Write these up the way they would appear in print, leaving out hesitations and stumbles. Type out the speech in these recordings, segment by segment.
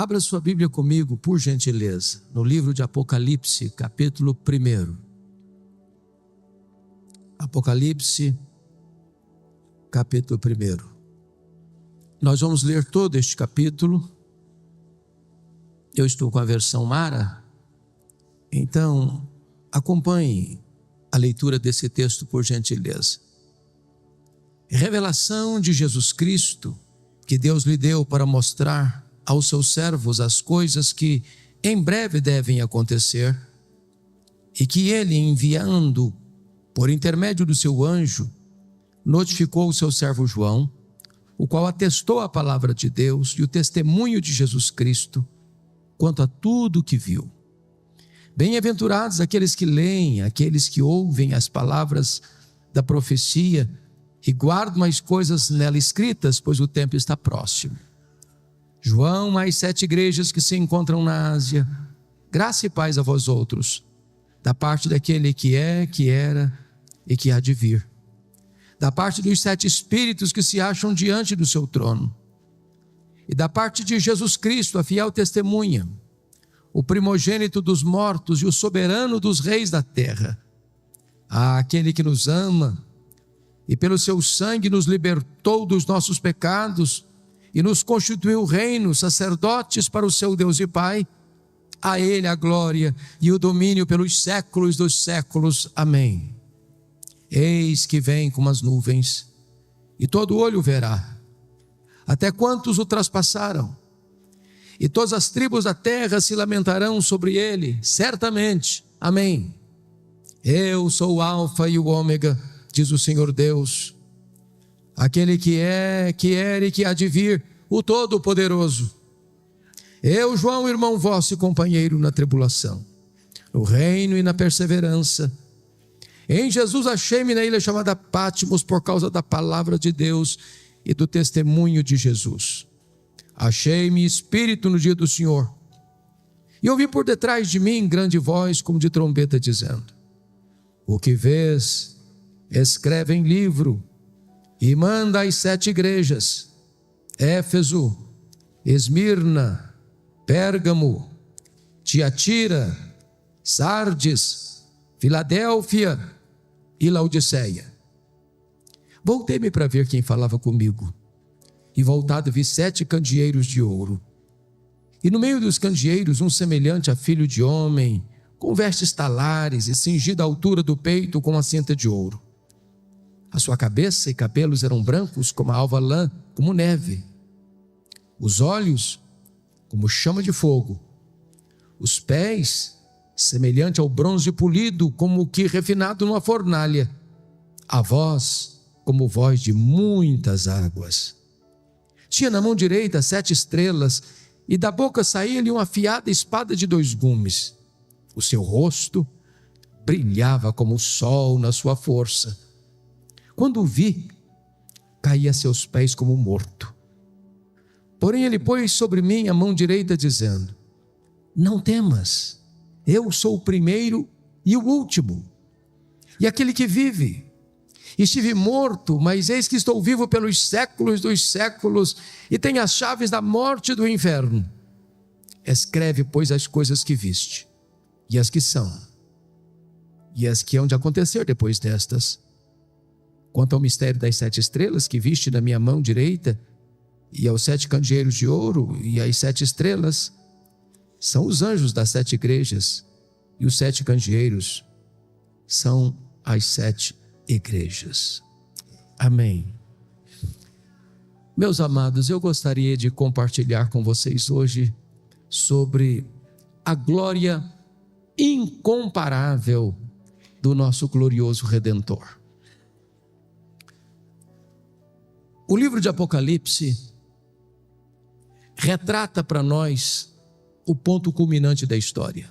Abra sua Bíblia comigo, por gentileza, no livro de Apocalipse, capítulo 1. Apocalipse, capítulo 1. Nós vamos ler todo este capítulo. Eu estou com a versão Mara, então acompanhe a leitura desse texto, por gentileza. Revelação de Jesus Cristo, que Deus lhe deu para mostrar aos seus servos as coisas que em breve devem acontecer, e que ele, enviando por intermédio do seu anjo, notificou o seu servo João, o qual atestou a palavra de Deus e o testemunho de Jesus Cristo quanto a tudo o que viu. Bem-aventurados aqueles que leem, aqueles que ouvem as palavras da profecia e guardam as coisas nela escritas, pois o tempo está próximo. João, às 7 igrejas que se encontram na Ásia, graça e paz a vós outros, da parte daquele que é, que era e que há de vir, da parte dos 7 espíritos que se acham diante do seu trono, e da parte de Jesus Cristo, a fiel testemunha, o primogênito dos mortos e o soberano dos reis da terra, aquele que nos ama e pelo seu sangue nos libertou dos nossos pecados e nos constituiu reino, sacerdotes para o seu Deus e Pai. A ele a glória e o domínio pelos séculos dos séculos. Amém. Eis que vem com as nuvens, e todo olho verá, até quantos o traspassaram, e todas as tribos da terra se lamentarão sobre ele, certamente. Amém. Eu sou o Alfa e o Ômega, diz o Senhor Deus, aquele que é, que era e que há de vir, o Todo-Poderoso. Eu, João, irmão vosso e companheiro na tribulação, no reino e na perseverança. Em Jesus achei-me na ilha chamada Patmos por causa da palavra de Deus e do testemunho de Jesus. Achei-me espírito no dia do Senhor. E ouvi por detrás de mim grande voz como de trombeta dizendo: o que vês, escreve em livro e manda às 7 igrejas: Éfeso, Esmirna, Pérgamo, Tiatira, Sardes, Filadélfia e Laodiceia. Voltei-me para ver quem falava comigo, e voltado vi 7 candeeiros de ouro, e no meio dos candeeiros um semelhante a filho de homem, com vestes talares e cingido à altura do peito com uma cinta de ouro. A sua cabeça e cabelos eram brancos como a alva lã, como neve. Os olhos como chama de fogo. Os pés semelhante ao bronze polido, como que refinado numa fornalha. A voz como voz de muitas águas. Tinha na mão direita 7 estrelas, e da boca saía-lhe uma afiada espada de 2 gumes. O seu rosto brilhava como o sol na sua força. Quando o vi, caí a seus pés como morto. Porém ele pôs sobre mim a mão direita, dizendo: não temas, eu sou o primeiro e o último, e aquele que vive. Estive morto, mas eis que estou vivo pelos séculos dos séculos, e tenho as chaves da morte e do inferno. Escreve, pois, as coisas que viste, e as que são, e as que hão de acontecer depois destas. Quanto ao mistério das 7 estrelas que viste na minha mão direita, e aos 7 candeeiros de ouro, e as 7 estrelas, são os anjos das 7 igrejas, e os 7 candeeiros são as 7 igrejas. Amém. Meus amados, eu gostaria de compartilhar com vocês hoje sobre a glória incomparável do nosso glorioso Redentor. O livro de Apocalipse retrata para nós o ponto culminante da história.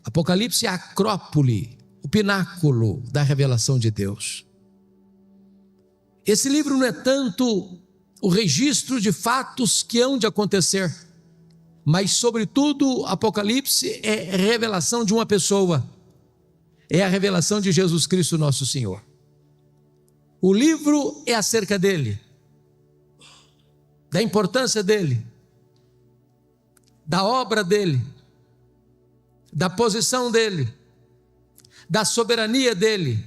Apocalipse é a acrópole, o pináculo da revelação de Deus. Esse livro não é tanto o registro de fatos que hão de acontecer, mas sobretudo Apocalipse é revelação de uma pessoa, é a revelação de Jesus Cristo nosso Senhor. O livro é acerca dele, da importância dele, da obra dele, da posição dele, da soberania dele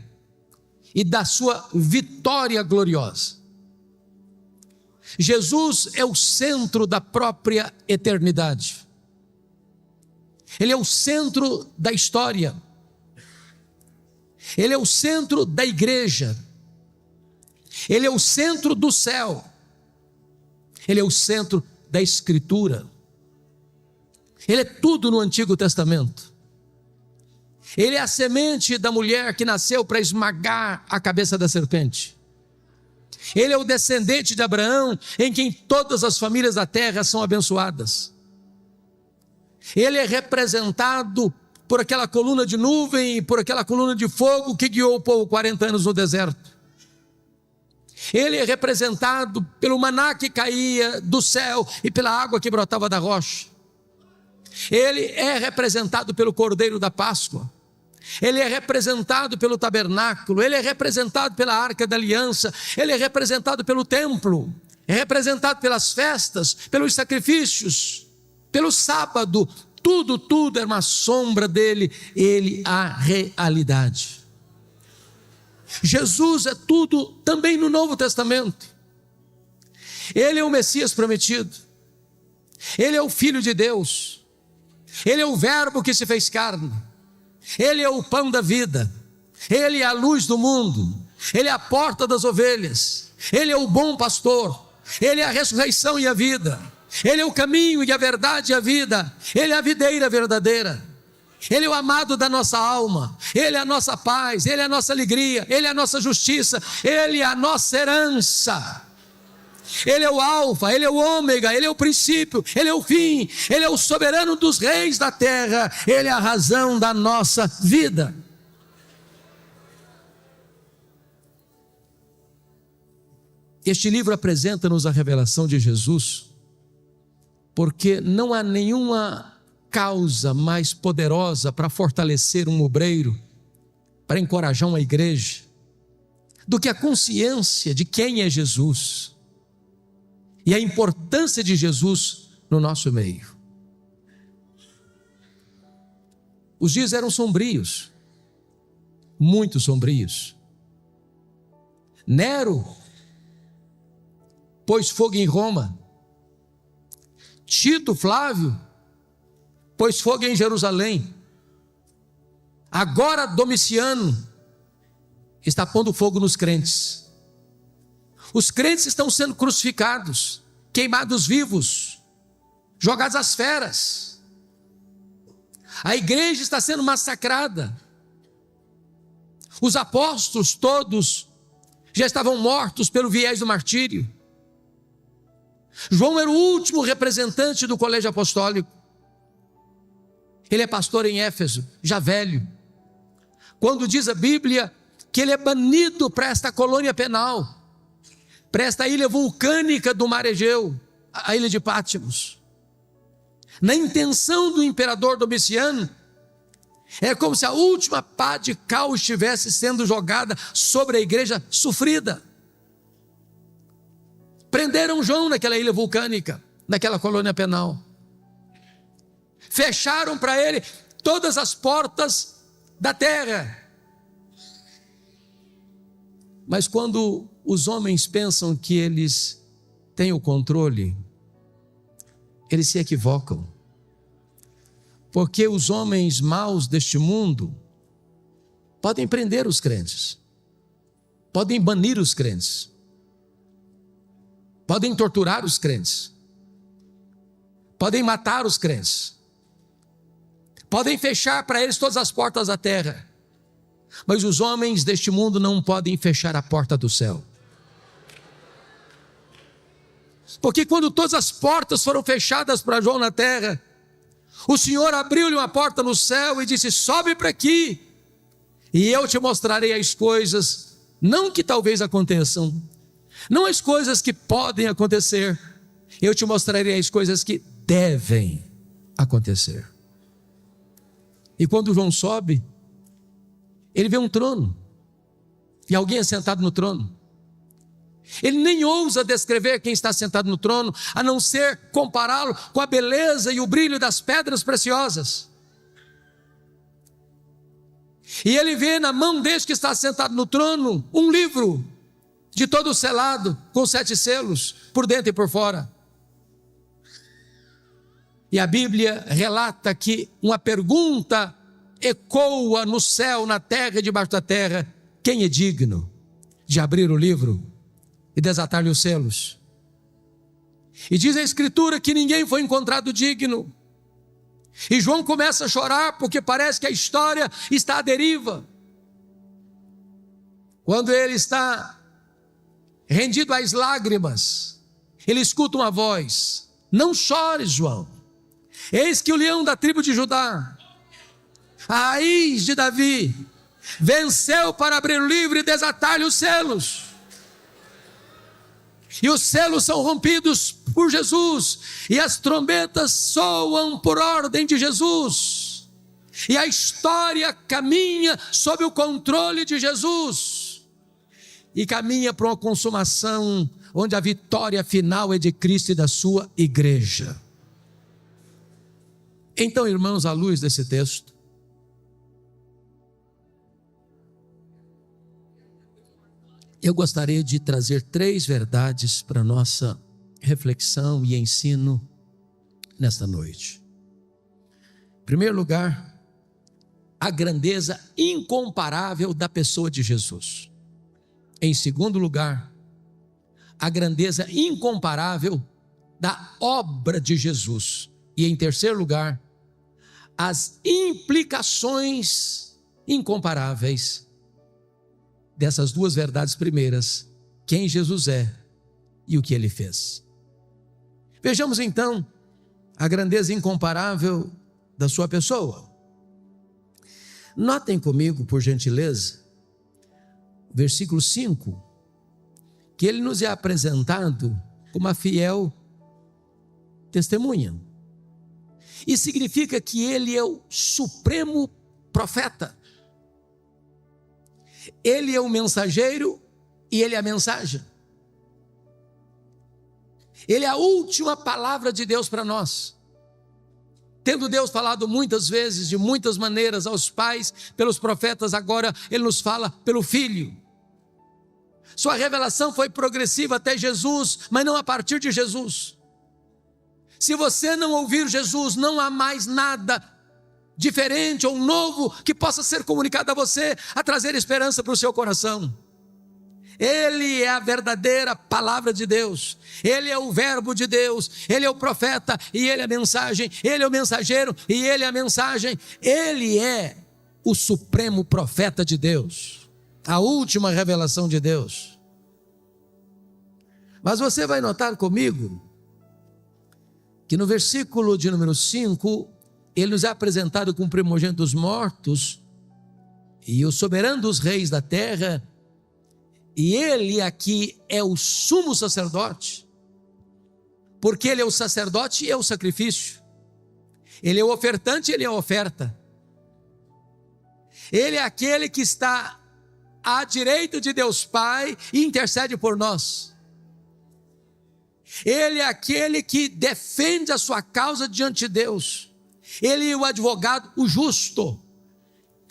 e da sua vitória gloriosa. Jesus é o centro da própria eternidade. Ele é o centro da história. Ele é o centro da igreja. Ele é o centro do céu. Ele é o centro da Escritura. Ele é tudo no Antigo Testamento. Ele é a semente da mulher que nasceu para esmagar a cabeça da serpente. Ele é o descendente de Abraão, em quem todas as famílias da terra são abençoadas. Ele é representado por aquela coluna de nuvem e por aquela coluna de fogo que guiou o povo 40 anos no deserto. Ele é representado pelo maná que caía do céu e pela água que brotava da rocha. Ele é representado pelo Cordeiro da Páscoa. Ele é representado pelo tabernáculo. Ele é representado pela Arca da Aliança. Ele é representado pelo templo. É representado pelas festas, pelos sacrifícios, pelo sábado. Tudo é uma sombra dele. Ele é a realidade. Jesus é tudo também no Novo Testamento. Ele é o Messias prometido. Ele é o Filho de Deus. Ele é o Verbo que se fez carne. Ele é o pão da vida. Ele é a luz do mundo. Ele é a porta das ovelhas. Ele é o bom pastor. Ele é a ressurreição e a vida. Ele é o caminho e a verdade e a vida. Ele é a videira verdadeira. Ele é o amado da nossa alma. Ele é a nossa paz. Ele é a nossa alegria. Ele é a nossa justiça. Ele é a nossa herança. Ele é o alfa, ele é o ômega, ele é o princípio, ele é o fim, ele é o soberano dos reis da terra, ele é a razão da nossa vida. Este livro apresenta-nos a revelação de Jesus, porque não há nenhuma causa mais poderosa para fortalecer um obreiro, para encorajar uma igreja, do que a consciência de quem é Jesus e a importância de Jesus no nosso meio. Os dias eram sombrios, muito sombrios. Nero pôs fogo em Roma. Tito Flávio pôs fogo em Jerusalém. Agora Domiciano está pondo fogo nos crentes. Os crentes estão sendo crucificados, queimados vivos, jogados às feras. A igreja está sendo massacrada. Os apóstolos todos já estavam mortos pelo viés do martírio. João era o último representante do colégio apostólico. Ele é pastor em Éfeso, já velho. Quando diz a Bíblia que ele é banido para esta colônia penal, para esta ilha vulcânica do mar Egeu, a ilha de Pátmos. Na intenção do imperador Domiciano, é como se a última pá de cal estivesse sendo jogada sobre a igreja sofrida. Prenderam João naquela ilha vulcânica, naquela colônia penal. Fecharam para ele todas as portas da terra. Mas quando os homens pensam que eles têm o controle, eles se equivocam. Porque os homens maus deste mundo podem prender os crentes, podem banir os crentes, podem torturar os crentes, podem matar os crentes, podem fechar para eles todas as portas da terra. Mas os homens deste mundo não podem fechar a porta do céu. Porque quando todas as portas foram fechadas para João na terra, o Senhor abriu-lhe uma porta no céu e disse: sobe para aqui, e eu te mostrarei as coisas, não que talvez aconteçam, não as coisas que podem acontecer, eu te mostrarei as coisas que devem acontecer. E quando João sobe, ele vê um trono, e alguém é sentado no trono. Ele nem ousa descrever quem está sentado no trono, a não ser compará-lo com a beleza e o brilho das pedras preciosas. E ele vê na mão deste que está sentado no trono um livro de todo selado, com 7 selos, por dentro e por fora. E a Bíblia relata que uma pergunta ecoa no céu, na terra e debaixo da terra: quem é digno de abrir o livro e desatar-lhe os selos? E diz a Escritura que ninguém foi encontrado digno. E João começa a chorar porque parece que a história está à deriva. Quando ele está rendido às lágrimas, ele escuta uma voz: não chores, João, eis que o leão da tribo de Judá, a raiz de Davi, venceu para abrir o livro e desatar-lhe os selos. E os selos são rompidos por Jesus, e as trombetas soam por ordem de Jesus, e a história caminha sob o controle de Jesus, e caminha para uma consumação onde a vitória final é de Cristo e da sua igreja. Então, irmãos, à luz desse texto, eu gostaria de trazer 3 verdades para a nossa reflexão e ensino nesta noite. Em primeiro lugar, a grandeza incomparável da pessoa de Jesus. Em segundo lugar, a grandeza incomparável da obra de Jesus. E em terceiro lugar, as implicações incomparáveis dessas 2 verdades primeiras: quem Jesus é e o que ele fez. Vejamos então a grandeza incomparável da sua pessoa. Notem comigo, por gentileza, versículo 5, que ele nos é apresentado como uma fiel testemunha. Isso significa que ele é o supremo profeta. Ele é o mensageiro e ele é a mensagem. Ele é a última palavra de Deus para nós. Tendo Deus falado muitas vezes, de muitas maneiras aos pais, pelos profetas, agora Ele nos fala pelo Filho. Sua revelação foi progressiva até Jesus, mas não a partir de Jesus. Se você não ouvir Jesus, não há mais nada diferente ou novo que possa ser comunicado a você, a trazer esperança para o seu coração. Ele é a verdadeira palavra de Deus, Ele é o verbo de Deus, Ele é o profeta e Ele é a mensagem, Ele é o mensageiro e Ele é a mensagem. Ele é o supremo profeta de Deus, a última revelação de Deus. Mas você vai notar comigo que no versículo de número 5, Ele nos é apresentado como primogênito dos mortos e o soberano dos reis da terra. E Ele aqui é o sumo sacerdote, porque Ele é o sacerdote e é o sacrifício. Ele é o ofertante e Ele é a oferta. Ele é aquele que está à direita de Deus Pai e intercede por nós. Ele é aquele que defende a sua causa diante de Deus. Ele é o advogado, o justo.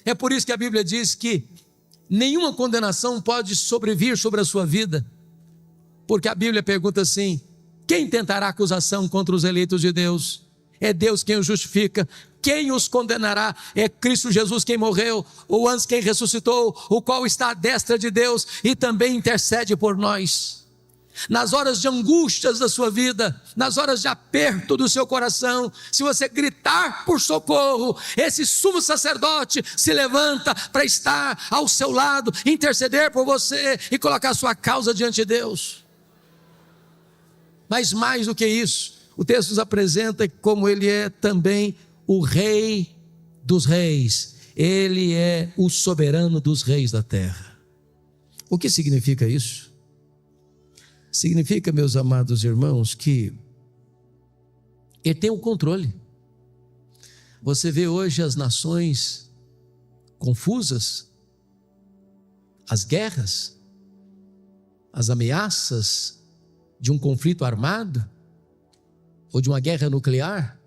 É por isso que a Bíblia diz que nenhuma condenação pode sobrevir sobre a sua vida, porque a Bíblia pergunta assim: quem tentará acusação contra os eleitos de Deus? É Deus quem os justifica. Quem os condenará? É Cristo Jesus quem morreu, ou antes quem ressuscitou, o qual está à destra de Deus e também intercede por nós. Nas horas de angústias da sua vida, nas horas de aperto do seu coração, se você gritar por socorro, esse sumo sacerdote se levanta para estar ao seu lado, interceder por você e colocar a sua causa diante de Deus. Mas mais do que isso, o texto nos apresenta como Ele é também o Rei dos reis. Ele é o soberano dos reis da terra. O que significa isso? Significa, meus amados irmãos, que Ele tem o controle. Você vê hoje as nações confusas, as guerras, as ameaças de um conflito armado ou de uma guerra nuclear,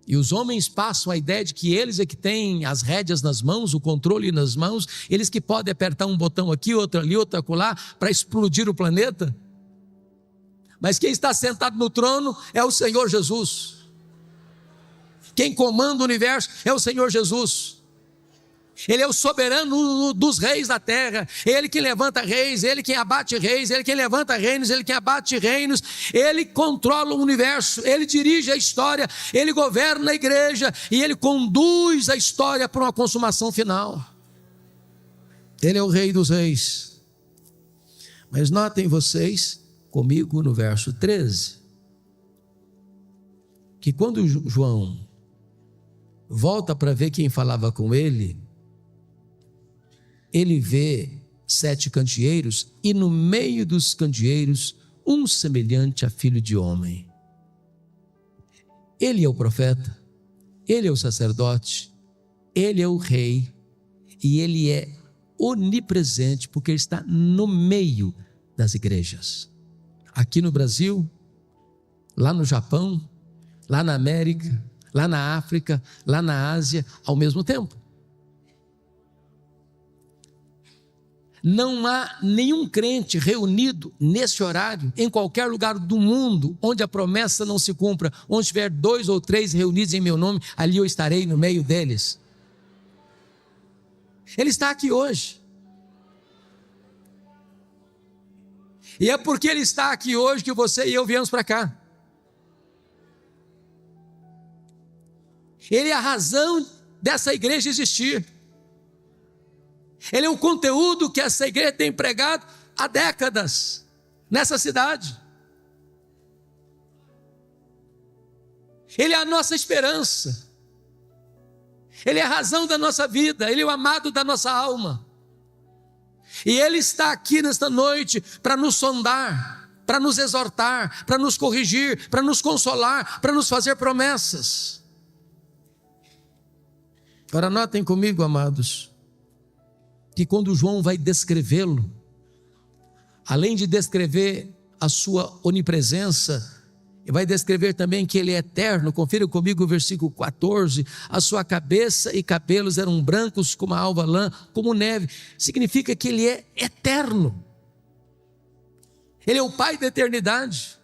e os homens passam a ideia de que eles é que têm as rédeas nas mãos, o controle nas mãos, eles que podem apertar um botão aqui, outro ali, outro acolá, para explodir o planeta. Mas quem está sentado no trono é o Senhor Jesus. Quem comanda o universo é o Senhor Jesus. Ele é o soberano dos reis da terra, Ele que levanta reis, Ele quem abate reis, Ele quem levanta reinos, Ele quem abate reinos, Ele controla o universo, Ele dirige a história, Ele governa a igreja e Ele conduz a história para uma consumação final. Ele é o Rei dos reis. Mas notem vocês comigo no verso 13, que quando João volta para ver quem falava com ele, ele vê 7 candeeiros e no meio dos candeeiros um semelhante a filho de homem. Ele é o profeta, ele é o sacerdote, ele é o rei e ele é onipresente porque ele está no meio das igrejas. Aqui no Brasil, lá no Japão, lá na América, lá na África, lá na Ásia, ao mesmo tempo. Não há nenhum crente reunido nesse horário, em qualquer lugar do mundo, onde a promessa não se cumpra, onde tiver 2 ou 3 reunidos em meu nome, ali eu estarei no meio deles. Ele está aqui hoje. E é porque Ele está aqui hoje que você e eu viemos para cá. Ele é a razão dessa igreja existir. Ele é o conteúdo que essa igreja tem pregado há décadas nessa cidade. Ele é a nossa esperança. Ele é a razão da nossa vida. Ele é o amado da nossa alma. E Ele está aqui nesta noite para nos sondar, para nos exortar, para nos corrigir, para nos consolar, para nos fazer promessas. Agora notem comigo, amados, que quando João vai descrevê-lo, além de descrever a sua onipresença, ele vai descrever também que ele é eterno. Confira comigo o versículo 14, a sua cabeça e cabelos eram brancos como a alva lã, como neve, significa que ele é eterno, ele é o Pai da eternidade,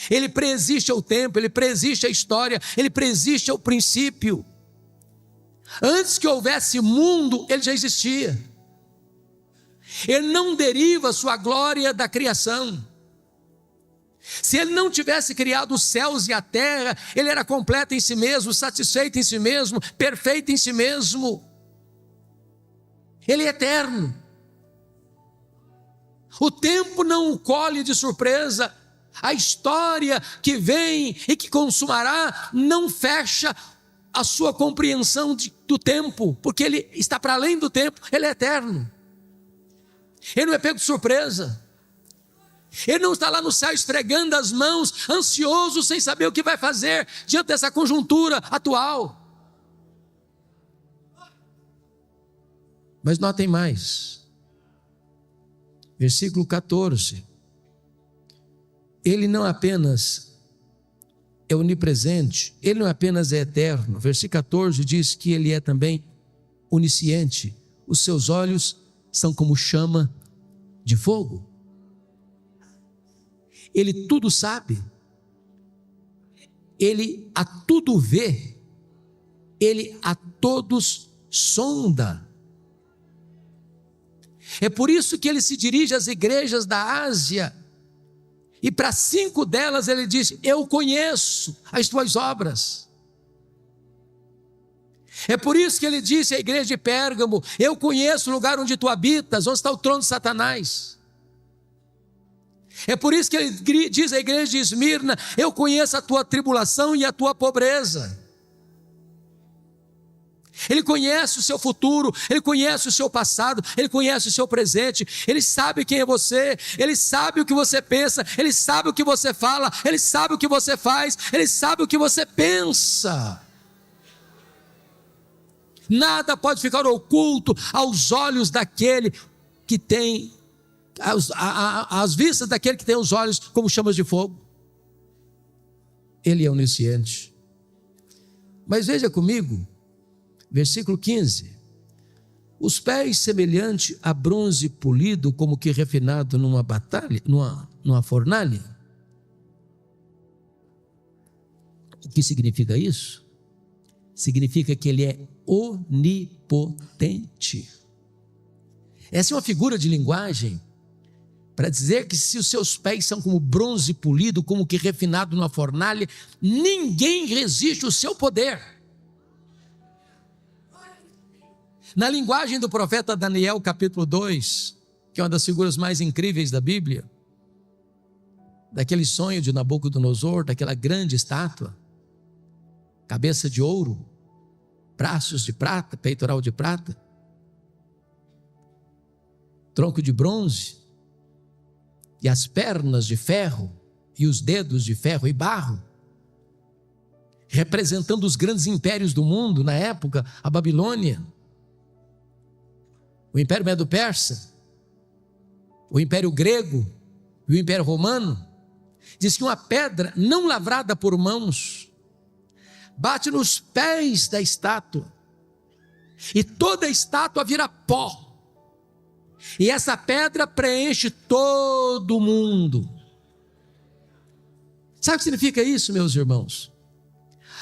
ele preexiste ao tempo, ele preexiste à história, ele preexiste ao princípio. Antes que houvesse mundo, ele já existia. Ele não deriva sua glória da criação. Se ele não tivesse criado os céus e a terra, ele era completo em si mesmo, satisfeito em si mesmo, perfeito em si mesmo. Ele é eterno. O tempo não o colhe de surpresa. A história que vem e que consumará não fecha a sua compreensão do tempo, porque ele está para além do tempo, ele é eterno. Ele não é pego de surpresa. Ele não está lá no céu esfregando as mãos, ansioso, sem saber o que vai fazer diante dessa conjuntura atual. Mas notem mais, versículo 14, ele não apenas é onipresente, ele não apenas é eterno. Versículo 14 diz que ele é também onisciente, os seus olhos são como chama de fogo. Ele tudo sabe, ele a tudo vê, ele a todos sonda. É por isso que ele se dirige às igrejas da Ásia, e para 5 delas ele diz: eu conheço as tuas obras. É por isso que ele disse à igreja de Pérgamo: eu conheço o lugar onde tu habitas, onde está o trono de Satanás. É por isso que ele diz à igreja de Esmirna: eu conheço a tua tribulação e a tua pobreza. Ele conhece o seu futuro, ele conhece o seu passado, ele conhece o seu presente, ele sabe quem é você, ele sabe o que você pensa, ele sabe o que você fala, ele sabe o que você faz, ele sabe o que você pensa. Nada pode ficar oculto aos olhos daquele que tem às vistas daquele que tem os olhos como chamas de fogo. Ele é onisciente. Mas veja comigo, versículo 15: os pés semelhante a bronze polido, como que refinado numa fornalha. O que significa isso? Significa que ele é onipotente. Essa é uma figura de linguagem para dizer que se os seus pés são como bronze polido, como que refinado numa fornalha, ninguém resiste ao seu poder. Na linguagem do profeta Daniel, capítulo 2, que é uma das figuras mais incríveis da Bíblia, daquele sonho de Nabucodonosor, daquela grande estátua, cabeça de ouro, braços de prata, peitoral de prata, tronco de bronze, e as pernas de ferro, e os dedos de ferro e barro, representando os grandes impérios do mundo na época, a Babilônia, o Império Medo-Persa, o Império Grego e o Império Romano. Diz que uma pedra não lavrada por mãos bate nos pés da estátua, e toda a estátua vira pó, e essa pedra preenche todo o mundo. Sabe o que significa isso, meus irmãos?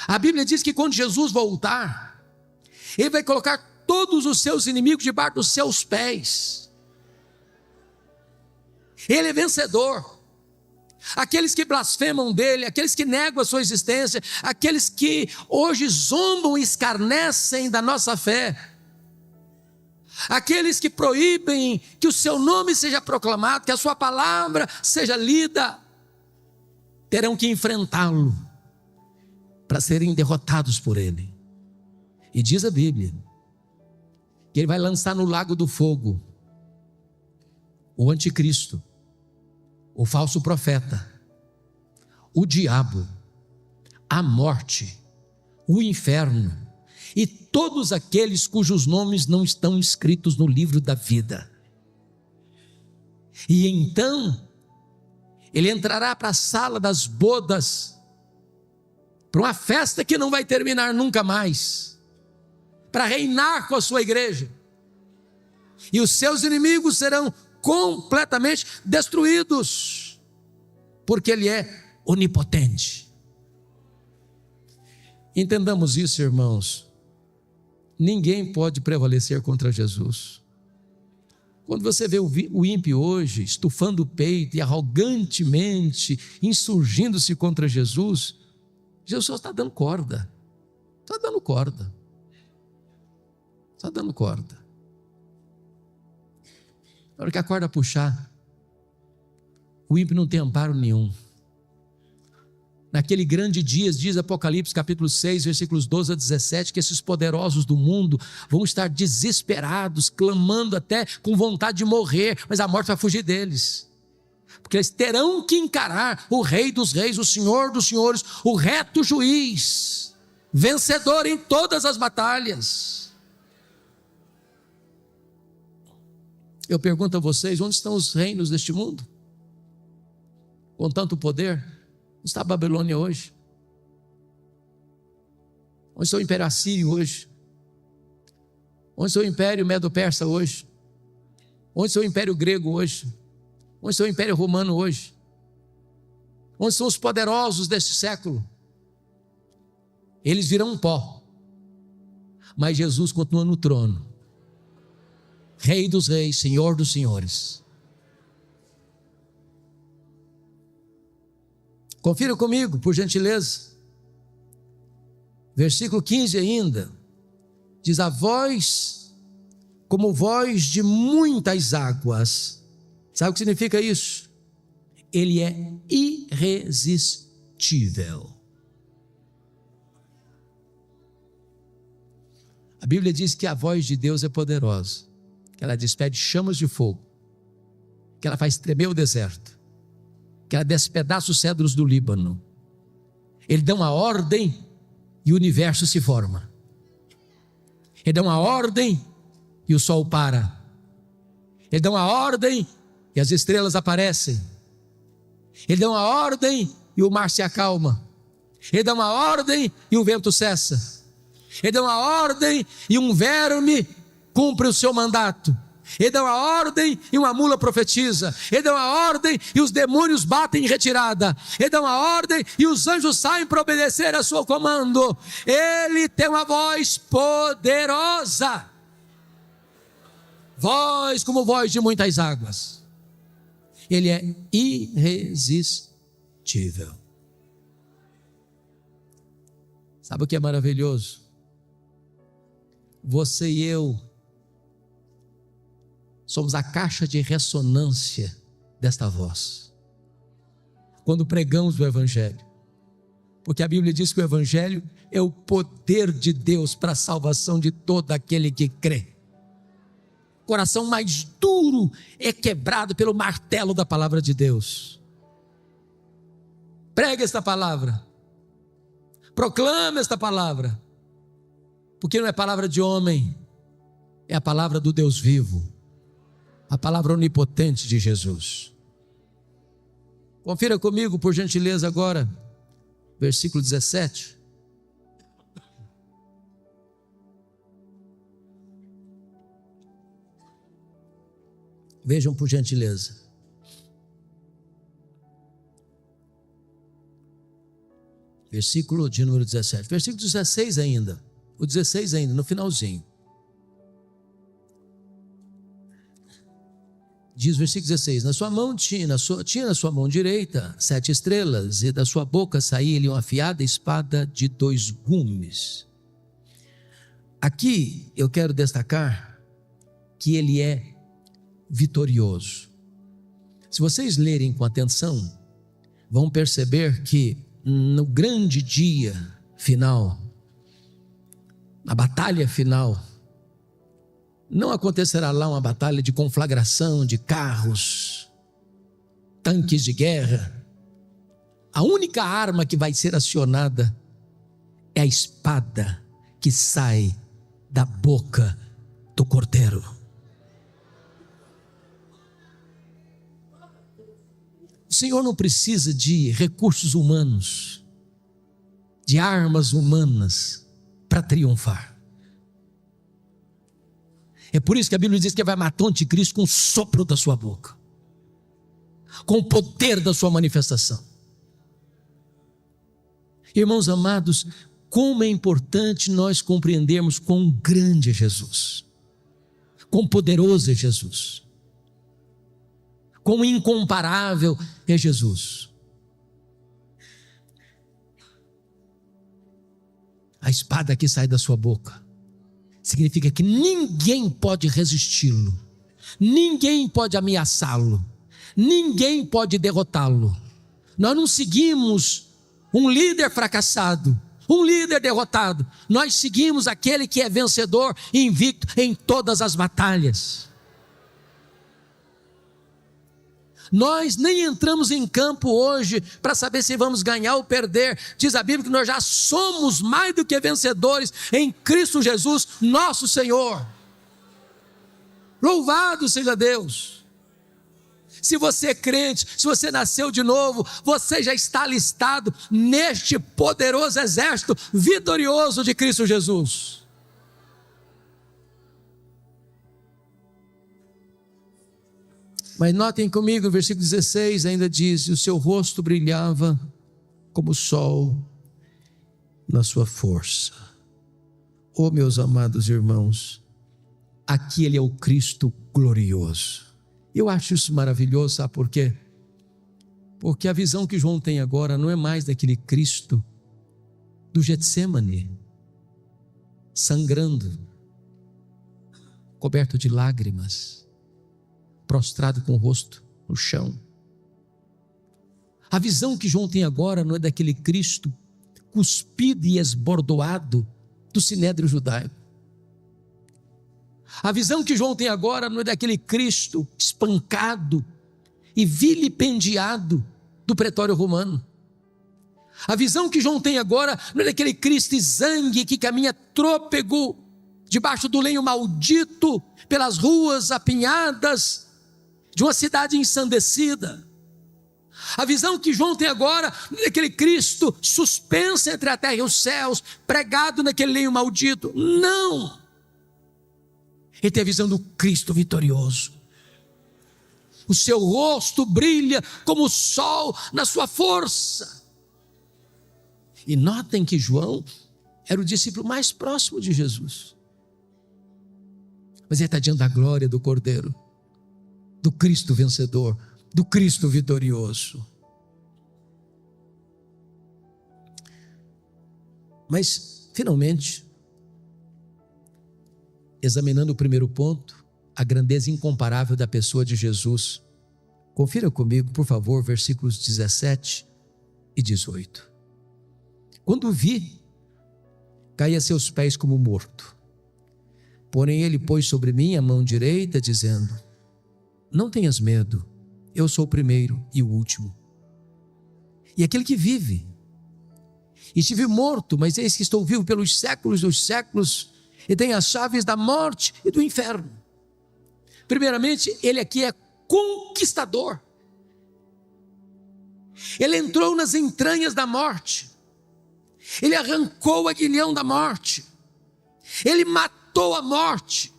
A Bíblia diz que quando Jesus voltar, Ele vai colocar todos os seus inimigos debaixo dos seus pés. Ele é vencedor. Aqueles que blasfemam dele, aqueles que negam a sua existência, aqueles que hoje zombam e escarnecem da nossa fé, aqueles que proíbem que o seu nome seja proclamado, que a sua palavra seja lida, terão que enfrentá-lo para serem derrotados por ele. E diz a Bíblia que ele vai lançar no lago do fogo o anticristo, o falso profeta, o diabo, a morte, o inferno e todos aqueles cujos nomes não estão escritos no livro da vida. E então ele entrará para a sala das bodas, para uma festa que não vai terminar nunca mais, para reinar com a sua igreja, e os seus inimigos serão completamente destruídos, porque ele é onipotente. Entendamos isso, irmãos. Ninguém pode prevalecer contra Jesus. Quando você vê o ímpio hoje estufando o peito e arrogantemente insurgindo-se contra Jesus, Jesus só está dando corda. Está dando corda. Está dando corda. Na hora que a corda puxar, o ímpio não tem amparo nenhum. Naquele grande dia, diz Apocalipse capítulo 6, versículos 12 a 17, que esses poderosos do mundo vão estar desesperados, clamando até com vontade de morrer, mas a morte vai fugir deles, porque eles terão que encarar o Rei dos Reis, o Senhor dos Senhores, o reto juiz, vencedor em todas as batalhas. Eu pergunto a vocês, onde estão os reinos deste mundo? Com tanto poder? Onde está a Babilônia hoje? Onde está o Império Assírio hoje? Onde está o Império Medo-Persa hoje? Onde está o Império Grego hoje? Onde está o Império Romano hoje? Onde são os poderosos deste século? Eles virão pó, mas Jesus continua no trono, Rei dos reis, Senhor dos senhores. Confira comigo, por gentileza. Versículo 15 ainda. Diz: a voz como voz de muitas águas. Sabe o que significa isso? Ele é irresistível. A Bíblia diz que a voz de Deus é poderosa, que ela despede chamas de fogo, que ela faz tremer o deserto, que ela despedaça os cedros do Líbano. Ele dá uma ordem e o universo se forma. Ele dá uma ordem e o sol para. Ele dá uma ordem e as estrelas aparecem. Ele dá uma ordem e o mar se acalma. Ele dá uma ordem e o vento cessa. Ele dá uma ordem e um verme cumpre o seu mandato. Ele dá uma ordem e uma mula profetiza. Ele dá uma ordem e os demônios batem em retirada. Ele dá uma ordem e os anjos saem para obedecer a seu comando. Ele tem uma voz poderosa. Voz como voz de muitas águas. Ele é irresistível. Sabe o que é maravilhoso? Você e eu somos a caixa de ressonância desta voz, quando pregamos o Evangelho, porque a Bíblia diz que o Evangelho é o poder de Deus para a salvação de todo aquele que crê. O coração mais duro é quebrado pelo martelo da palavra de Deus. Pregue esta palavra, proclame esta palavra, porque não é palavra de homem, é a palavra do Deus vivo, a palavra onipotente de Jesus. Confira comigo, por gentileza, agora, versículo 17. Vejam, por gentileza. Versículo de número 17. Versículo 16 ainda. O 16 ainda, no finalzinho. Diz o versículo 16: na sua mão tinha na sua mão direita 7 estrelas, e da sua boca saía-lhe uma afiada espada de 2 gumes. Aqui eu quero destacar que ele é vitorioso. Se vocês lerem com atenção, vão perceber que no grande dia final, na batalha final, não acontecerá lá uma batalha de conflagração de carros, tanques de guerra. A única arma que vai ser acionada é a espada que sai da boca do Cordeiro. O Senhor não precisa de recursos humanos, de armas humanas para triunfar. É por isso que a Bíblia diz que vai matar o anticristo com o sopro da sua boca, com o poder da sua manifestação. Irmãos amados, como é importante nós compreendermos quão grande é Jesus, quão poderoso é Jesus, quão incomparável é Jesus. A espada que sai da sua boca significa que ninguém pode resisti-lo, ninguém pode ameaçá-lo, ninguém pode derrotá-lo. Nós não seguimos um líder fracassado, um líder derrotado. Nós seguimos aquele que é vencedor e invicto em todas as batalhas. Nós nem entramos em campo hoje para saber se vamos ganhar ou perder. Diz a Bíblia que nós já somos mais do que vencedores em Cristo Jesus, nosso Senhor. Louvado seja Deus. Se você é crente, se você nasceu de novo, você já está alistado neste poderoso exército vitorioso de Cristo Jesus. Mas notem comigo, o versículo 16 ainda diz: o seu rosto brilhava como o sol na sua força. Oh, meus amados irmãos, aqui ele é o Cristo glorioso. Eu acho isso maravilhoso, sabe por quê? Porque a visão que João tem agora não é mais daquele Cristo do Getsêmani, sangrando, coberto de lágrimas, prostrado com o rosto no chão. A visão que João tem agora não é daquele Cristo cuspido e esbordoado do sinédrio judaico. A visão que João tem agora não é daquele Cristo espancado e vilipendiado do pretório romano. A visão que João tem agora não é daquele Cristo exangue que caminha trôpego debaixo do lenho maldito pelas ruas apinhadas de uma cidade ensandecida. A visão que João tem agora é aquele Cristo suspenso entre a terra e os céus, pregado naquele leito maldito. Não! Ele tem a visão do Cristo vitorioso. O seu rosto brilha como o sol na sua força. E notem que João era o discípulo mais próximo de Jesus. Mas ele está diante da glória do Cordeiro, do Cristo vencedor, do Cristo vitorioso. Mas, finalmente, examinando o primeiro ponto, a grandeza incomparável da pessoa de Jesus. Confira comigo, por favor, versículos 17 e 18. Quando o vi, caí a seus pés como morto. Porém ele pôs sobre mim a mão direita, dizendo: não tenhas medo, eu sou o primeiro e o último, e aquele que vive. E estive morto, mas eis que estou vivo pelos séculos dos séculos, e tenho as chaves da morte e do inferno. Primeiramente, ele aqui é conquistador. Ele entrou nas entranhas da morte. Ele arrancou o aguilhão da morte. Ele matou a morte.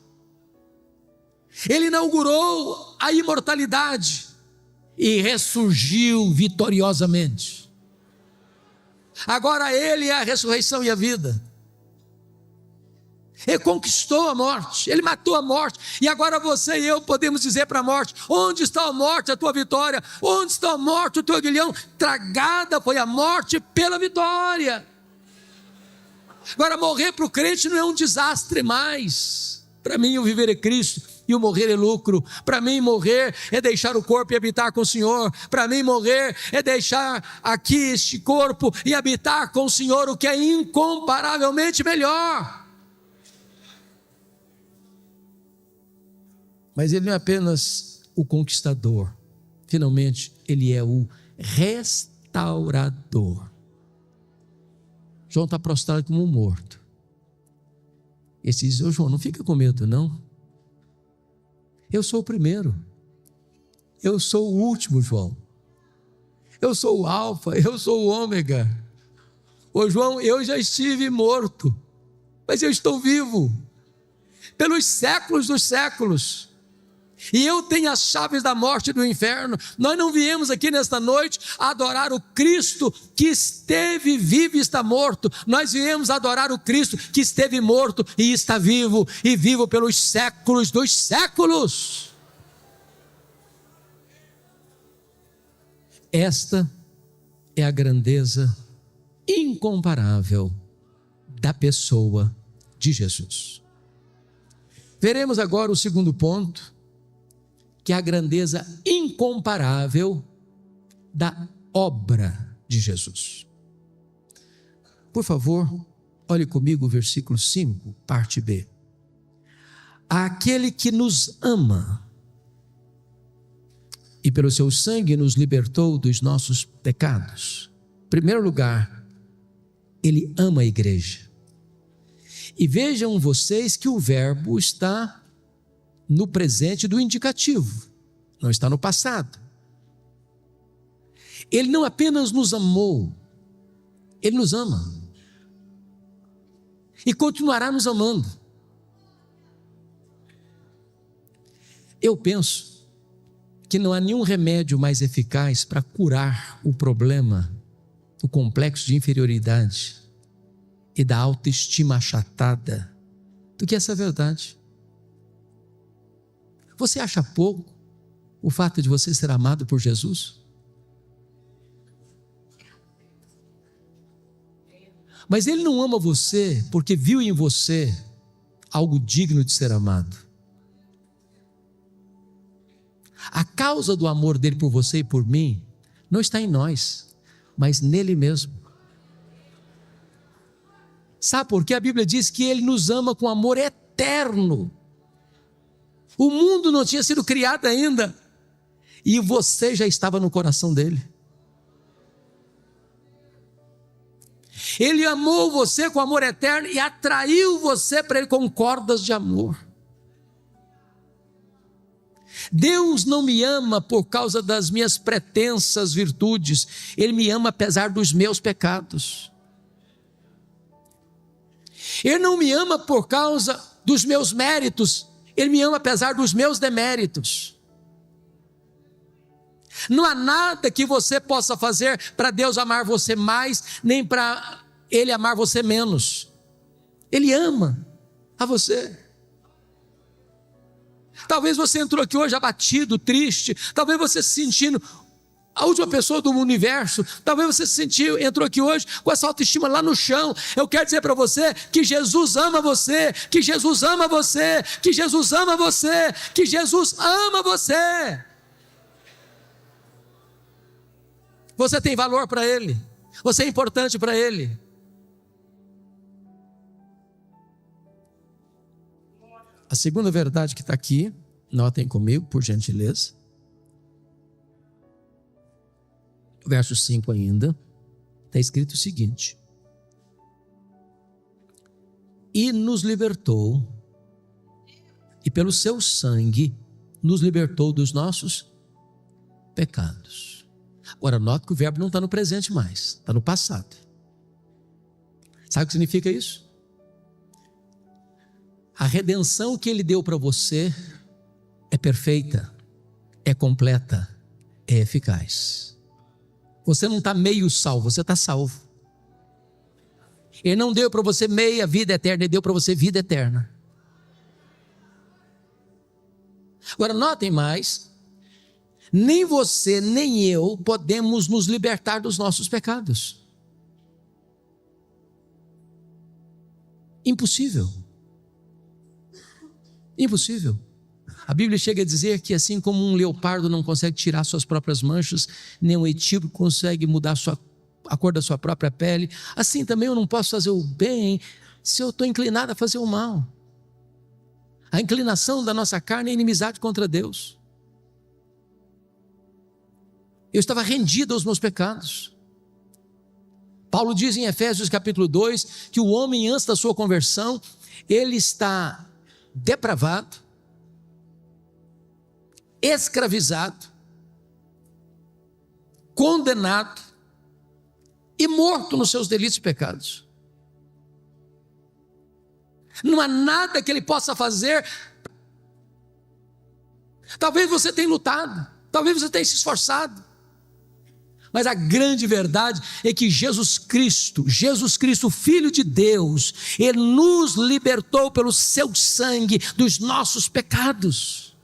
Ele inaugurou a imortalidade e ressurgiu vitoriosamente. Agora ele é a ressurreição e a vida. Ele conquistou a morte, ele matou a morte, e agora você e eu podemos dizer para a morte: onde está a morte, a tua vitória? Onde está a morte, o teu aguilhão? Tragada foi a morte pela vitória. Agora morrer para o crente não é um desastre mais. Para mim o viver é Cristo e o morrer é lucro. Para mim morrer é deixar o corpo e habitar com o Senhor. Para mim morrer é deixar aqui este corpo e habitar com o Senhor, o que é incomparavelmente melhor. Mas ele não é apenas o conquistador, finalmente ele é o restaurador. João está prostrado como um morto. Ele diz: ô João, não fica com medo não. Eu sou o primeiro, eu sou o último, João. Eu sou o alfa, eu sou o ômega. Ô João, eu já estive morto, mas eu estou vivo pelos séculos dos séculos. E eu tenho as chaves da morte e do inferno. Nós não viemos aqui nesta noite adorar o Cristo que esteve vivo e está morto. Nós viemos adorar o Cristo que esteve morto e está vivo, e vivo pelos séculos dos séculos. Esta é a grandeza incomparável da pessoa de Jesus. Veremos agora o segundo ponto, que é a grandeza incomparável da obra de Jesus. Por favor, olhe comigo o versículo 5, parte B. Aquele que nos ama e pelo seu sangue nos libertou dos nossos pecados. Em primeiro lugar, ele ama a igreja. E vejam vocês que o verbo está no presente do indicativo, não está no passado. Ele não apenas nos amou, ele nos ama e continuará nos amando. Eu penso que não há nenhum remédio mais eficaz para curar o problema do complexo de inferioridade e da autoestima achatada do que essa verdade. Você acha pouco o fato de você ser amado por Jesus? Mas ele não ama você porque viu em você algo digno de ser amado. A causa do amor dele por você e por mim não está em nós, mas nele mesmo. Sabe por quê? A Bíblia diz que ele nos ama com amor eterno. O mundo não tinha sido criado ainda, e você já estava no coração dele. Ele amou você com amor eterno e atraiu você para ele com cordas de amor. Deus não me ama por causa das minhas pretensas virtudes, Ele me ama apesar dos meus pecados. Ele não me ama por causa dos meus méritos, Ele me ama apesar dos meus deméritos. Não há nada que você possa fazer para Deus amar você mais, nem para Ele amar você menos. Ele ama a você. Talvez você entrou aqui hoje abatido, triste, talvez você se sentindo a última pessoa do universo, talvez você entrou aqui hoje com essa autoestima lá no chão. Eu quero dizer para você que Jesus ama você, que Jesus ama você, que Jesus ama você, que Jesus ama você. Você tem valor para Ele, você é importante para Ele. A segunda verdade que está aqui, notem comigo, por gentileza. Verso 5 ainda, está escrito o seguinte: e nos libertou, e pelo seu sangue nos libertou dos nossos pecados. Agora, note que o verbo não está no presente mais, está no passado. Sabe o que significa isso? A redenção que Ele deu para você é perfeita, é completa, é eficaz. Você não está meio salvo, você está salvo. Ele não deu para você meia vida eterna, Ele deu para você vida eterna. Agora notem mais, nem você nem eu podemos nos libertar dos nossos pecados. Impossível. Impossível. A Bíblia chega a dizer que assim como um leopardo não consegue tirar suas próprias manchas, nem um etíope consegue mudar a cor da sua própria pele, assim também eu não posso fazer o bem se eu estou inclinado a fazer o mal. A inclinação da nossa carne é inimizade contra Deus. Eu estava rendido aos meus pecados. Paulo diz em Efésios capítulo 2, que o homem antes da sua conversão, ele está depravado, escravizado, condenado e morto nos seus delitos e pecados. Não há nada que ele possa fazer. Talvez você tenha lutado, talvez você tenha se esforçado, mas a grande verdade é que Jesus Cristo, Filho de Deus, Ele nos libertou pelo seu sangue dos nossos pecados.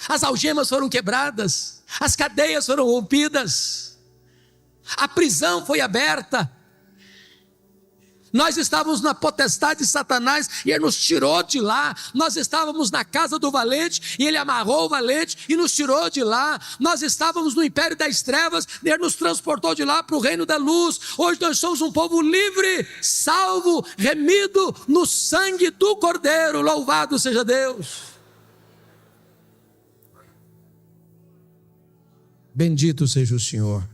As algemas foram quebradas, as cadeias foram rompidas, a prisão foi aberta. Nós estávamos na potestade de Satanás e Ele nos tirou de lá. Nós estávamos na casa do valente e Ele amarrou o valente e nos tirou de lá. Nós estávamos no império das trevas e Ele nos transportou de lá para o reino da luz. Hoje nós somos um povo livre, salvo, remido no sangue do Cordeiro. Louvado seja Deus. Bendito seja o Senhor.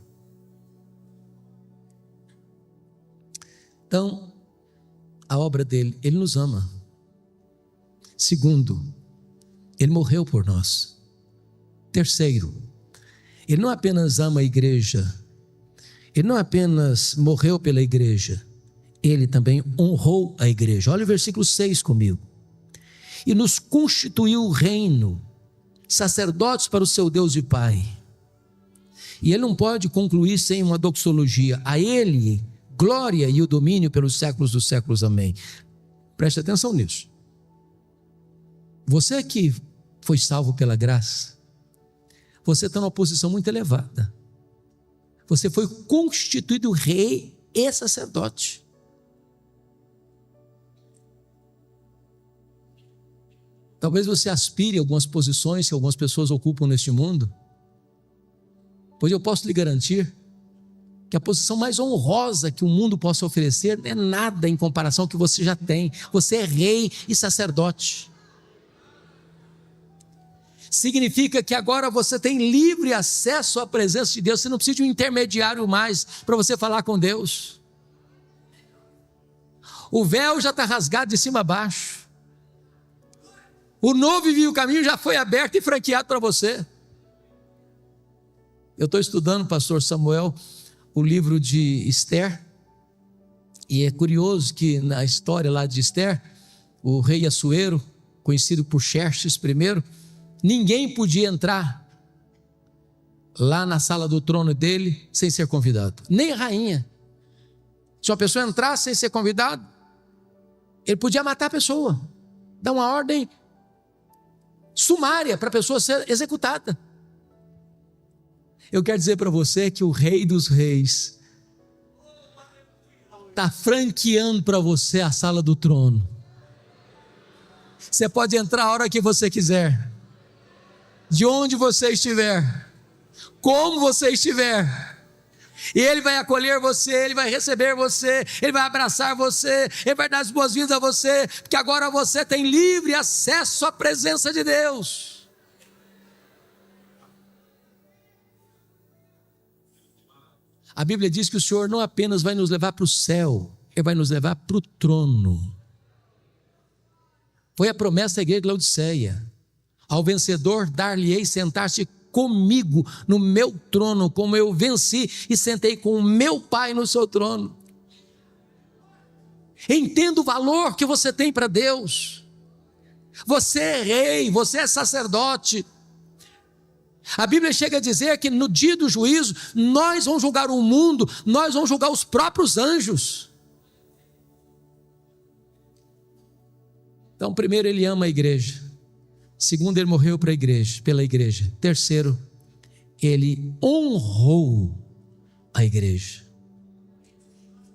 Então, a obra dele, Ele nos ama. Segundo, Ele morreu por nós. Terceiro, Ele não apenas ama a igreja, Ele não apenas morreu pela igreja, Ele também honrou a igreja. Olha o versículo 6 comigo. E nos constituiu o reino, sacerdotes para o seu Deus e Pai. E Ele não pode concluir sem uma doxologia. A Ele glória e o domínio pelos séculos dos séculos, amém. Preste atenção nisso. Você que foi salvo pela graça, você está numa posição muito elevada. Você foi constituído rei e sacerdote. Talvez você aspire a algumas posições que algumas pessoas ocupam neste mundo, pois eu posso lhe garantir que a posição mais honrosa que o mundo possa oferecer não é nada em comparação ao que você já tem. Você é rei e sacerdote. Significa que agora você tem livre acesso à presença de Deus. Você não precisa de um intermediário mais para você falar com Deus. O véu já está rasgado de cima a baixo. O novo e vivo caminho já foi aberto e franqueado para você. Eu estou estudando, pastor Samuel, o livro de Esther, e é curioso que na história lá de Esther, o rei Assuero, conhecido por Xerxes I, ninguém podia entrar lá na sala do trono dele sem ser convidado, nem a rainha. Se uma pessoa entrasse sem ser convidado, ele podia matar a pessoa, dar uma ordem sumária para a pessoa ser executada. Eu quero dizer para você que o Rei dos Reis está franqueando para você a sala do trono. Você pode entrar a hora que você quiser, de onde você estiver, como você estiver, e Ele vai acolher você, Ele vai receber você, Ele vai abraçar você, Ele vai dar as boas-vindas a você, porque agora você tem livre acesso à presença de Deus. A Bíblia diz que o Senhor não apenas vai nos levar para o céu, Ele vai nos levar para o trono. Foi a promessa da igreja de Laodiceia: ao vencedor dar-lhe-ei sentar-se comigo no meu trono, como eu venci e sentei com o meu Pai no seu trono. Entenda o valor que você tem para Deus. Você é rei, você é sacerdote. A Bíblia chega a dizer que no dia do juízo, nós vamos julgar o mundo, nós vamos julgar os próprios anjos. Então, primeiro, Ele ama a igreja. Segundo, Ele morreu para a igreja, pela igreja. Terceiro, Ele honrou a igreja.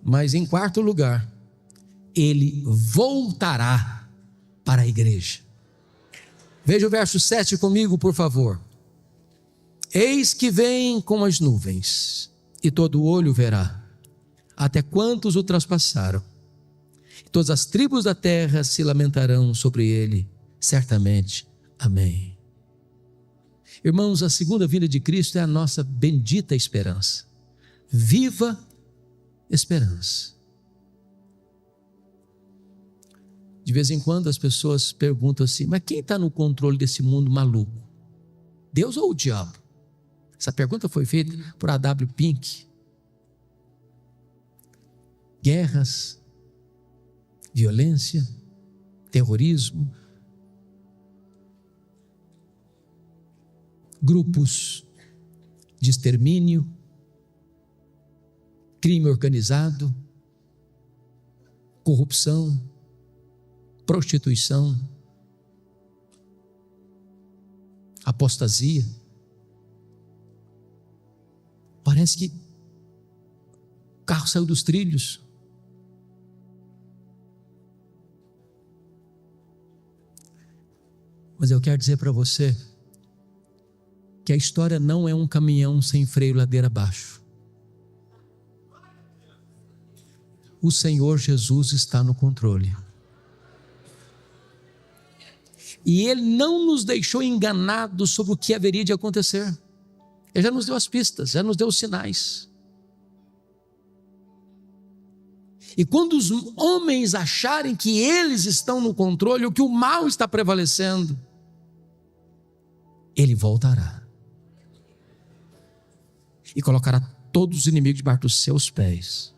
Mas em quarto lugar, Ele voltará para a igreja. Veja o verso 7 comigo, por favor. Eis que vem com as nuvens, e todo olho verá, até quantos o traspassaram. Todas as tribos da terra se lamentarão sobre ele, certamente. Amém. Irmãos, a segunda vinda de Cristo é a nossa bendita esperança. Viva esperança. De vez em quando as pessoas perguntam assim: mas quem está no controle desse mundo maluco? Deus ou o diabo? Essa pergunta foi feita por A.W. Pink. Guerras, violência, terrorismo, grupos de extermínio, crime organizado, corrupção, prostituição, apostasia. Parece que o carro saiu dos trilhos. Mas eu quero dizer para você que a história não é um caminhão sem freio ladeira abaixo. O Senhor Jesus está no controle. E Ele não nos deixou enganados sobre o que haveria de acontecer. Ele já nos deu as pistas, já nos deu os sinais. E quando os homens acharem que eles estão no controle, ou que o mal está prevalecendo, Ele voltará e colocará todos os inimigos debaixo dos seus pés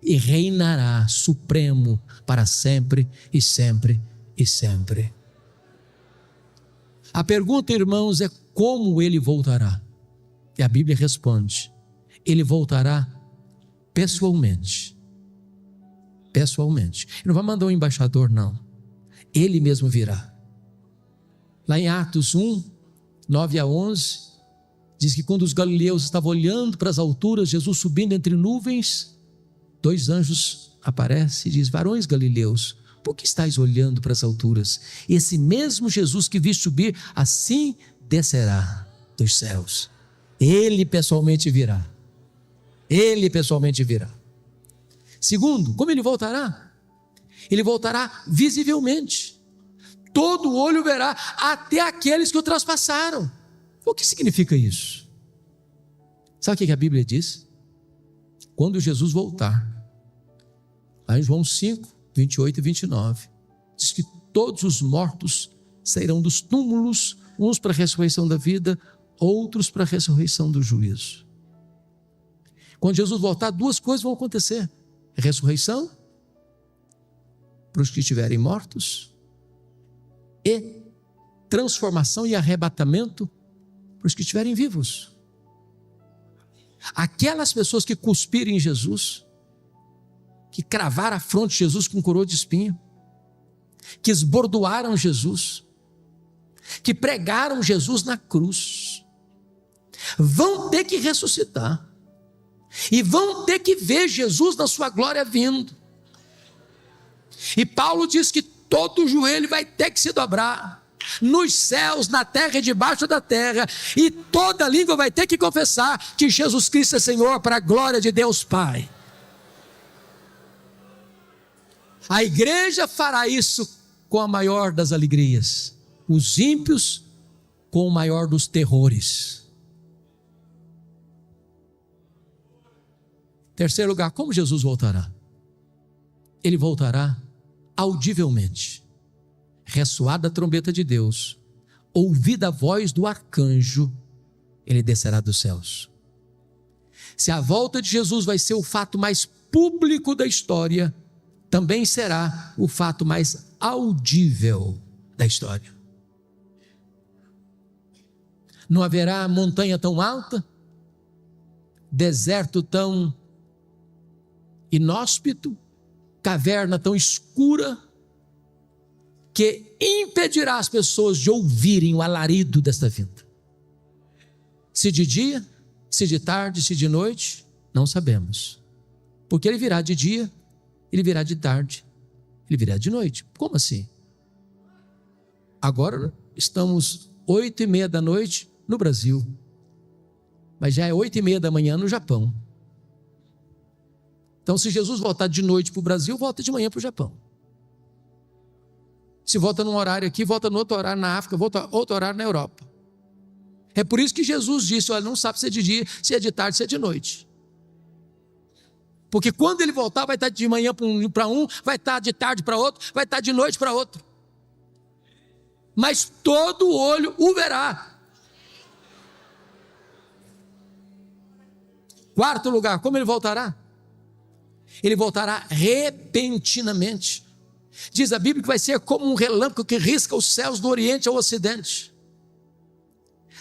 e reinará supremo para sempre e sempre e sempre. A pergunta, irmãos, é como Ele voltará? E a Bíblia responde: Ele voltará pessoalmente. Pessoalmente. Ele não vai mandar um embaixador, não. Ele mesmo virá. Lá em Atos 1, 9 a 11, diz que quando os galileus estavam olhando para as alturas, Jesus subindo entre nuvens, 2 anjos aparecem e diz: varões galileus, por que estáis olhando para as alturas? Esse mesmo Jesus que viste subir, assim descerá dos céus. Ele pessoalmente virá. Ele pessoalmente virá. Segundo, como Ele voltará? Ele voltará visivelmente. Todo olho verá, até aqueles que o traspassaram. O que significa isso? Sabe o que a Bíblia diz? Quando Jesus voltar, lá em João 5, 28 e 29, diz que todos os mortos sairão dos túmulos, uns para a ressurreição da vida, outros para a ressurreição do juízo. Quando Jesus voltar, duas coisas vão acontecer: ressurreição para os que estiverem mortos e transformação e arrebatamento para os que estiverem vivos. Aquelas pessoas que cuspirem em Jesus, que cravaram a fronte de Jesus com coroa de espinho, que esbordoaram Jesus, que pregaram Jesus na cruz, vão ter que ressuscitar e vão ter que ver Jesus na sua glória vindo. E Paulo diz que todo joelho vai ter que se dobrar, nos céus, na terra e debaixo da terra, e toda língua vai ter que confessar que Jesus Cristo é Senhor, para a glória de Deus Pai. A igreja fará isso com a maior das alegrias, os ímpios com o maior dos terrores. Terceiro lugar, como Jesus voltará? Ele voltará audivelmente. Ressoada a trombeta de Deus, ouvida a voz do arcanjo, ele descerá dos céus. Se a volta de Jesus vai ser o fato mais público da história, também será o fato mais audível da história. Não haverá montanha tão alta, deserto tão inóspito, caverna tão escura, que impedirá as pessoas de ouvirem o alarido desta vinda. Se de dia, se de tarde, se de noite, não sabemos. Porque ele virá de dia, ele virá de tarde, ele virá de noite. Como assim? Agora estamos 8:30 da noite no Brasil, mas já é 8:30 da manhã no Japão. Então, se Jesus voltar de noite para o Brasil, volta de manhã para o Japão. Se volta num horário aqui, volta no outro horário na África, volta outro horário na Europa. É por isso que Jesus disse: olha, não sabe se é de dia, se é de tarde, se é de noite. Porque quando ele voltar, vai estar de manhã para um, vai estar de tarde para outro, vai estar de noite para outro. Mas todo olho o verá. Quarto lugar, como ele voltará? Ele voltará repentinamente. Diz a Bíblia que vai ser como um relâmpago que risca os céus do oriente ao ocidente.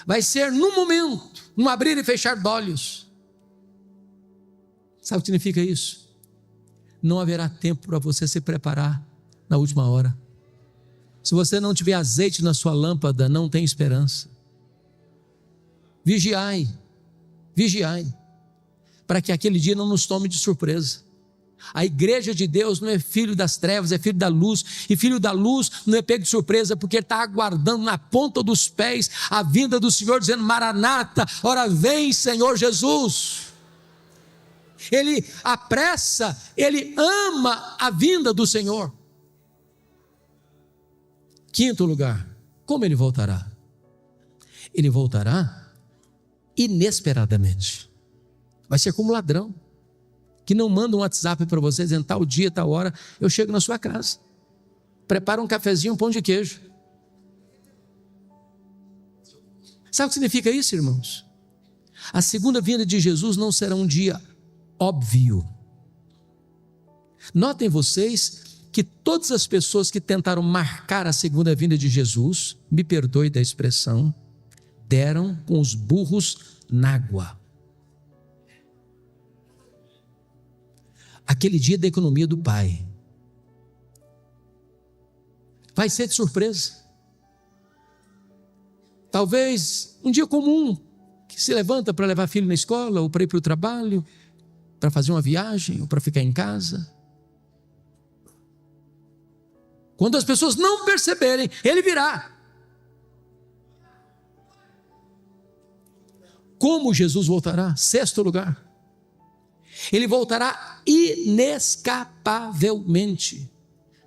Vai ser num momento, num abrir e fechar de olhos. Sabe o que significa isso? Não haverá tempo para você se preparar na última hora. Se você não tiver azeite na sua lâmpada, não tem esperança. Vigiai, vigiai, para que aquele dia não nos tome de surpresa. A igreja de Deus não é filho das trevas, é filho da luz. E filho da luz não é pego de surpresa, porque ele está aguardando na ponta dos pés a vinda do Senhor, dizendo: Maranata, ora vem Senhor Jesus. Ele apressa, ele ama a vinda do Senhor. Quinto lugar, como ele voltará? Ele voltará inesperadamente. Vai ser como ladrão que não manda um WhatsApp para você dizendo: tal dia, tal hora, eu chego na sua casa. Prepara um cafezinho, um pão de queijo. Sabe o que significa isso, irmãos? A segunda vinda de Jesus não será um dia óbvio. Notem vocês que todas as pessoas que tentaram marcar a segunda vinda de Jesus, me perdoe da expressão, deram com os burros na água. Aquele dia da economia do Pai vai ser de surpresa. Talvez um dia comum, que se levanta para levar filho na escola, ou para ir para o trabalho, para fazer uma viagem, ou para ficar em casa. Quando as pessoas não perceberem, ele virá. Como Jesus voltará? Sexto lugar, ele voltará inescapavelmente.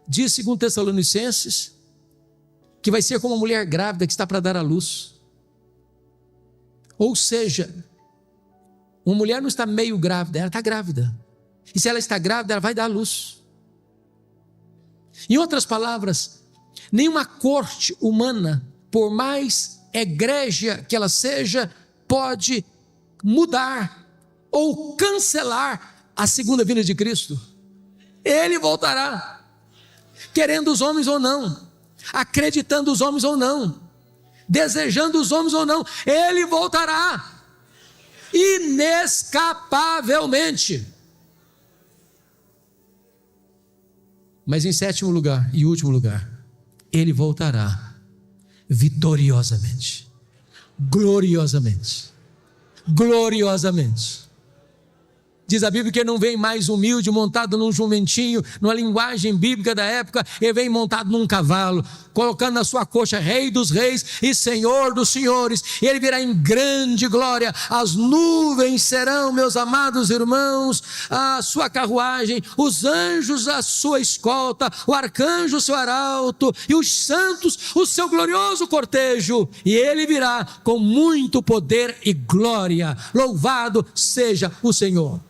Diz 2 Tessalonicenses que vai ser como uma mulher grávida que está para dar à luz. Ou seja, uma mulher não está meio grávida, ela está grávida. E se ela está grávida, ela vai dar à luz. Em outras palavras, nenhuma corte humana, por mais egrégia que ela seja, pode mudar ou cancelar a segunda vinda de Cristo. Ele voltará, querendo os homens ou não, acreditando os homens ou não, desejando os homens ou não, ele voltará, inescapavelmente. Mas em sétimo lugar e último lugar, ele voltará vitoriosamente, gloriosamente, gloriosamente. Diz a Bíblia que ele não vem mais humilde, montado num jumentinho, numa linguagem bíblica da época, ele vem montado num cavalo, colocando na sua coxa Rei dos Reis e Senhor dos Senhores. Ele virá em grande glória, as nuvens serão, meus amados irmãos, a sua carruagem, os anjos a sua escolta, o arcanjo o seu arauto, e os santos o seu glorioso cortejo, e ele virá com muito poder e glória. Louvado seja o Senhor.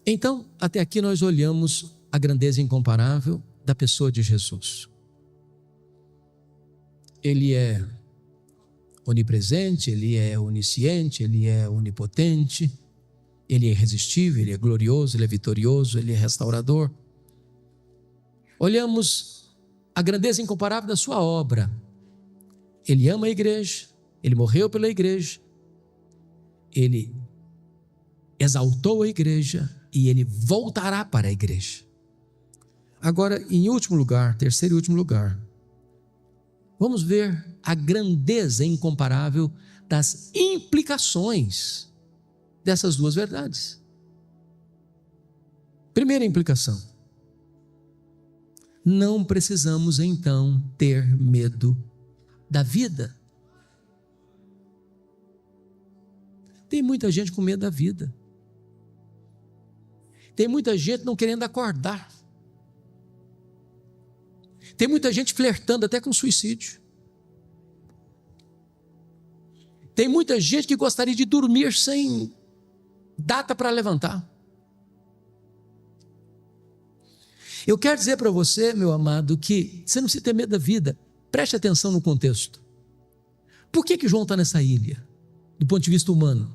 Então, até aqui nós olhamos a grandeza incomparável da pessoa de Jesus. Ele é onipresente, ele é onisciente, ele é onipotente, ele é irresistível, ele é glorioso, ele é vitorioso, ele é restaurador. Olhamos a grandeza incomparável da sua obra. Ele ama a igreja, ele morreu pela igreja, ele exaltou a igreja, e ele voltará para a igreja. Agora, em último lugar, terceiro e último lugar, vamos ver a grandeza incomparável das implicações dessas duas verdades. Primeira implicação: não precisamos então ter medo da vida. Tem muita gente com medo da vida. Tem muita gente não querendo acordar. Tem muita gente flertando até com suicídio. Tem muita gente que gostaria de dormir sem data para levantar. Eu quero dizer para você, meu amado, que você não precisa ter medo da vida. Preste atenção no contexto. Por que João está nessa ilha? Do ponto de vista humano.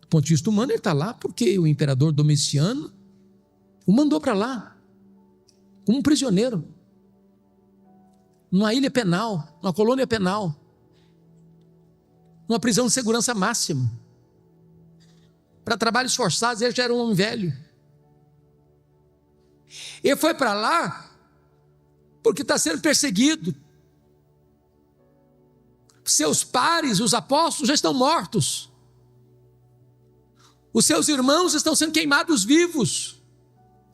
Do ponto de vista humano, ele está lá porque o imperador Domiciano o mandou para lá, como um prisioneiro, numa ilha penal, numa colônia penal, numa prisão de segurança máxima, para trabalhos forçados. Ele já era um homem velho. Ele foi para lá porque está sendo perseguido. Seus pares, os apóstolos, já estão mortos. Os seus irmãos estão sendo queimados vivos,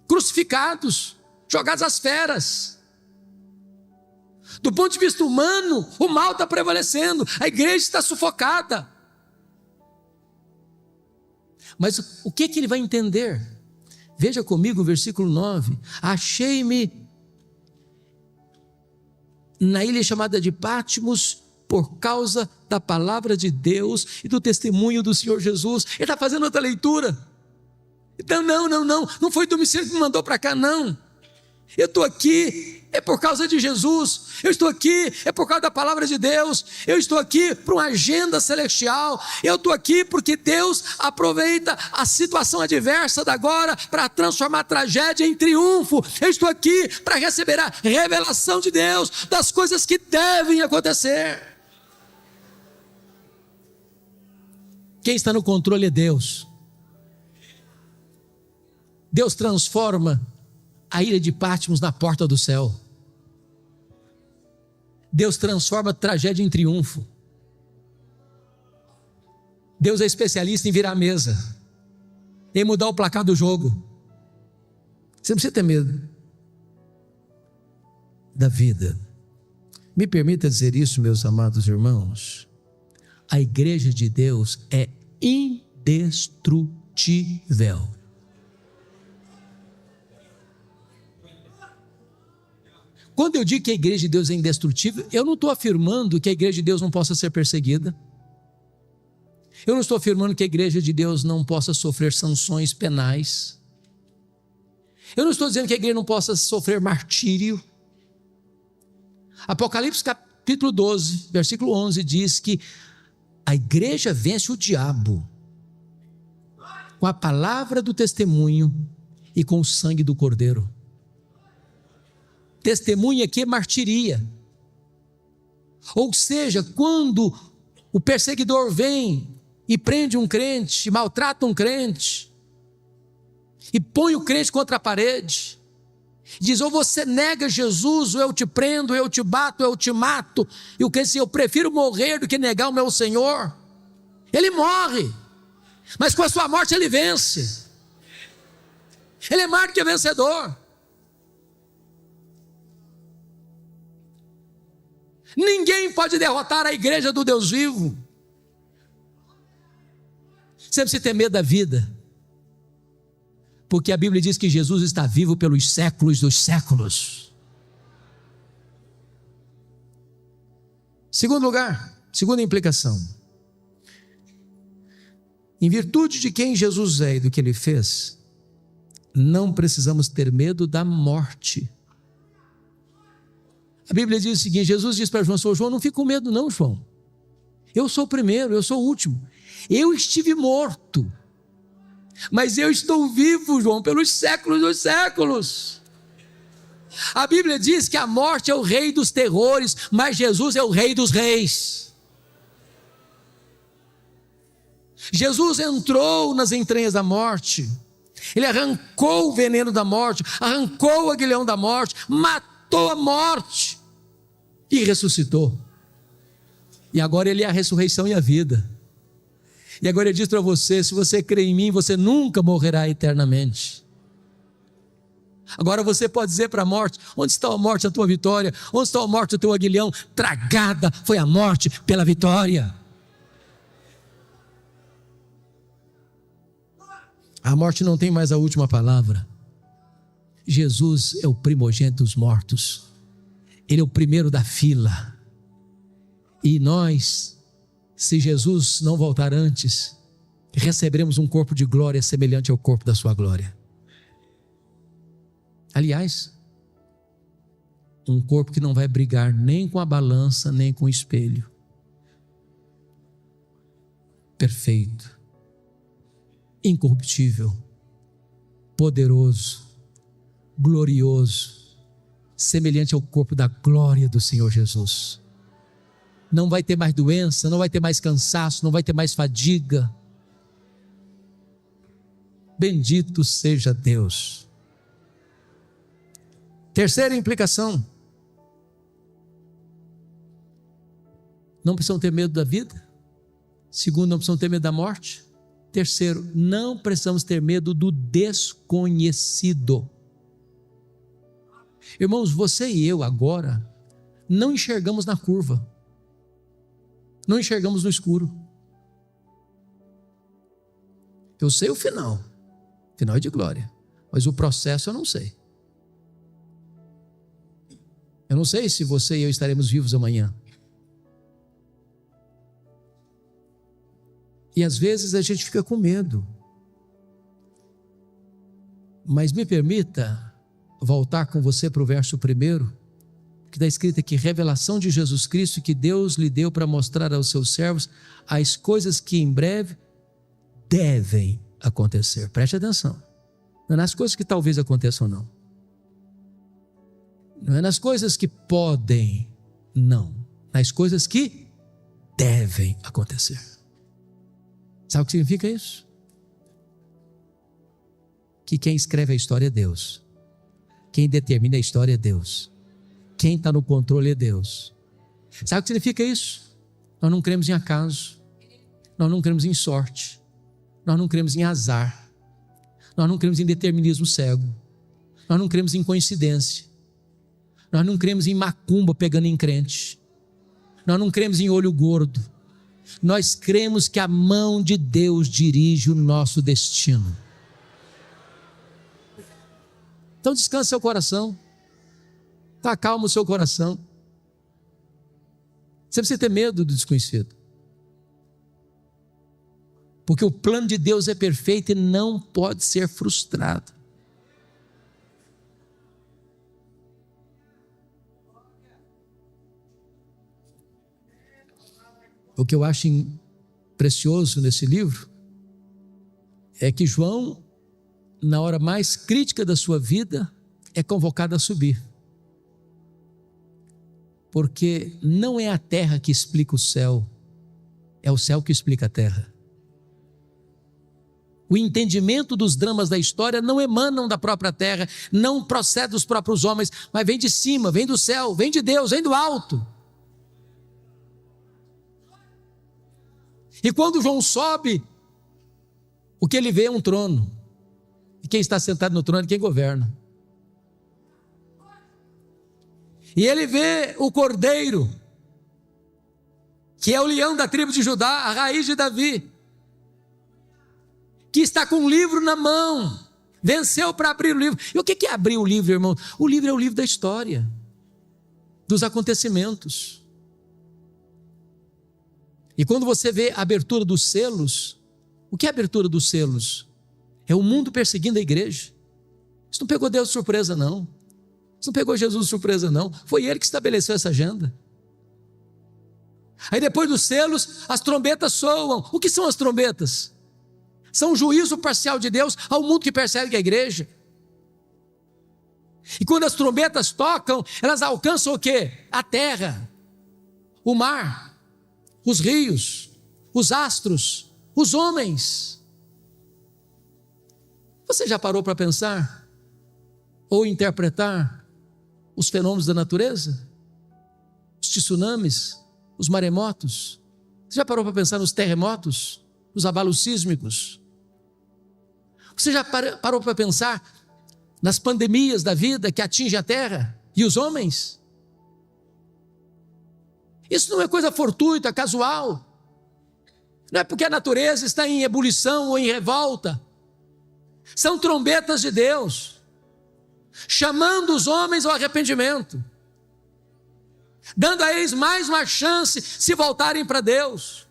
crucificados, jogados às feras. Do ponto de vista humano, o mal está prevalecendo, a igreja está sufocada. Mas o que ele vai entender? Veja comigo o versículo 9. Achei-me na ilha chamada de Patmos, por causa da palavra de Deus e do testemunho do Senhor Jesus. Ele está fazendo outra leitura. Então não foi Domiciano que me mandou para cá, não. Eu estou aqui, é por causa de Jesus. Eu estou aqui, é por causa da palavra de Deus. Eu estou aqui para uma agenda celestial. Eu estou aqui porque Deus aproveita a situação adversa da agora para transformar a tragédia em triunfo. Eu estou aqui para receber a revelação de Deus das coisas que devem acontecer. Quem está no controle é Deus. Deus transforma a ilha de Patmos na porta do céu. Deus transforma a tragédia em triunfo. Deus é especialista em virar a mesa, em mudar o placar do jogo. Você não precisa ter medo da vida. Me permita dizer isso, meus amados irmãos. A igreja de Deus é indestrutível. Quando eu digo que a igreja de Deus é indestrutível, eu não estou afirmando que a igreja de Deus não possa ser perseguida. Eu não estou afirmando que a igreja de Deus não possa sofrer sanções penais. Eu não estou dizendo que a igreja não possa sofrer martírio. Apocalipse capítulo 12, versículo 11 diz que a igreja vence o diabo com a palavra do testemunho e com o sangue do Cordeiro. Testemunho aqui é martiria. Ou seja, quando o perseguidor vem e prende um crente, maltrata um crente, e põe o crente contra a parede, diz: ou você nega Jesus, ou eu te prendo, eu te bato, eu te mato, e o crente diz: eu prefiro morrer do que negar o meu Senhor. Ele morre, mas com a sua morte ele vence. Ele é mais do que vencedor. Ninguém pode derrotar a igreja do Deus vivo. Você precisa ter medo da vida, porque a Bíblia diz que Jesus está vivo pelos séculos dos séculos. Segundo lugar, segunda implicação: em virtude de quem Jesus é e do que Ele fez, não precisamos ter medo da morte. A Bíblia diz o seguinte: Jesus disse para João: João, não fique com medo não, João. Eu sou o primeiro, eu sou o último. Eu estive morto, mas eu estou vivo, João, pelos séculos dos séculos. A Bíblia diz que a morte é o rei dos terrores, mas Jesus é o rei dos reis. Jesus entrou nas entranhas da morte. Ele arrancou o veneno da morte, arrancou o aguilhão da morte, matou a morte e ressuscitou. E agora Ele é a ressurreição e a vida. E agora Ele diz para você: se você crê em mim, você nunca morrerá eternamente. Agora você pode dizer para a morte: onde está a morte, a tua vitória? Onde está a morte, o teu aguilhão? Tragada foi a morte pela vitória. A morte não tem mais a última palavra. Jesus é o primogênito dos mortos. Ele é o primeiro da fila. E nós, se Jesus não voltar antes, receberemos um corpo de glória semelhante ao corpo da sua glória. Aliás, um corpo que não vai brigar nem com a balança, nem com o espelho. Perfeito, incorruptível, poderoso, glorioso, semelhante ao corpo da glória do Senhor Jesus. Não vai ter mais doença, não vai ter mais cansaço, não vai ter mais fadiga. Bendito seja Deus. Terceira implicação: não precisam ter medo da vida. Segundo, não precisam ter medo da morte. Terceiro, não precisamos ter medo do desconhecido. Irmãos, você e eu agora não enxergamos na curva, não enxergamos no escuro. Eu sei o final é de glória, mas o processo eu não sei. Eu não sei se você e eu estaremos vivos amanhã. E às vezes a gente fica com medo. Mas me permita voltar com você para o verso 1, que está escrito aqui: revelação de Jesus Cristo que Deus lhe deu para mostrar aos seus servos as coisas que em breve devem acontecer. Preste atenção. Não é nas coisas que talvez aconteçam, não. Não é nas coisas que podem, não. Nas coisas que devem acontecer. Sabe o que significa isso? Que quem escreve a história é Deus. Quem determina a história é Deus. Quem está no controle é Deus. Sabe o que significa isso? Nós não cremos em acaso. Nós não cremos em sorte. Nós não cremos em azar. Nós não cremos em determinismo cego. Nós não cremos em coincidência. Nós não cremos em macumba pegando em crente. Nós não cremos em olho gordo. Nós cremos que a mão de Deus dirige o nosso destino. Então descanse seu coração. Acalma o seu coração. Você precisa ter medo do desconhecido. Porque o plano de Deus é perfeito e não pode ser frustrado. O que eu acho precioso nesse livro é que João, na hora mais crítica da sua vida, é convocado a subir. Porque não é a terra que explica o céu, é o céu que explica a terra. O entendimento dos dramas da história não emanam da própria terra, não procede dos próprios homens, mas vem de cima, vem do céu, vem de Deus, vem do alto. E quando João sobe, o que ele vê é um trono. E quem está sentado no trono é quem governa. E ele vê o Cordeiro, que é o leão da tribo de Judá, a raiz de Davi, que está com um livro na mão, venceu para abrir o livro. E o que é abrir o livro, irmão? O livro é o livro da história, dos acontecimentos. E quando você vê a abertura dos selos, o que é a abertura dos selos? É o mundo perseguindo a igreja. Isso não pegou Deus de surpresa, não. Isso não pegou Jesus de surpresa, não. Foi Ele que estabeleceu essa agenda. Aí depois dos selos, as trombetas soam. O que são as trombetas? São o juízo parcial de Deus ao mundo que persegue a igreja. E quando as trombetas tocam, elas alcançam o quê? A terra, o mar, os rios, os astros, os homens. Você já parou para pensar ou interpretar os fenômenos da natureza? Os tsunamis, os maremotos? Você já parou para pensar nos terremotos, nos abalos sísmicos? Você já parou para pensar nas pandemias da vida que atingem a terra e os homens? Isso não é coisa fortuita, casual. Não é porque a natureza está em ebulição ou em revolta. São trombetas de Deus, chamando os homens ao arrependimento, dando a eles mais uma chance se voltarem para Deus.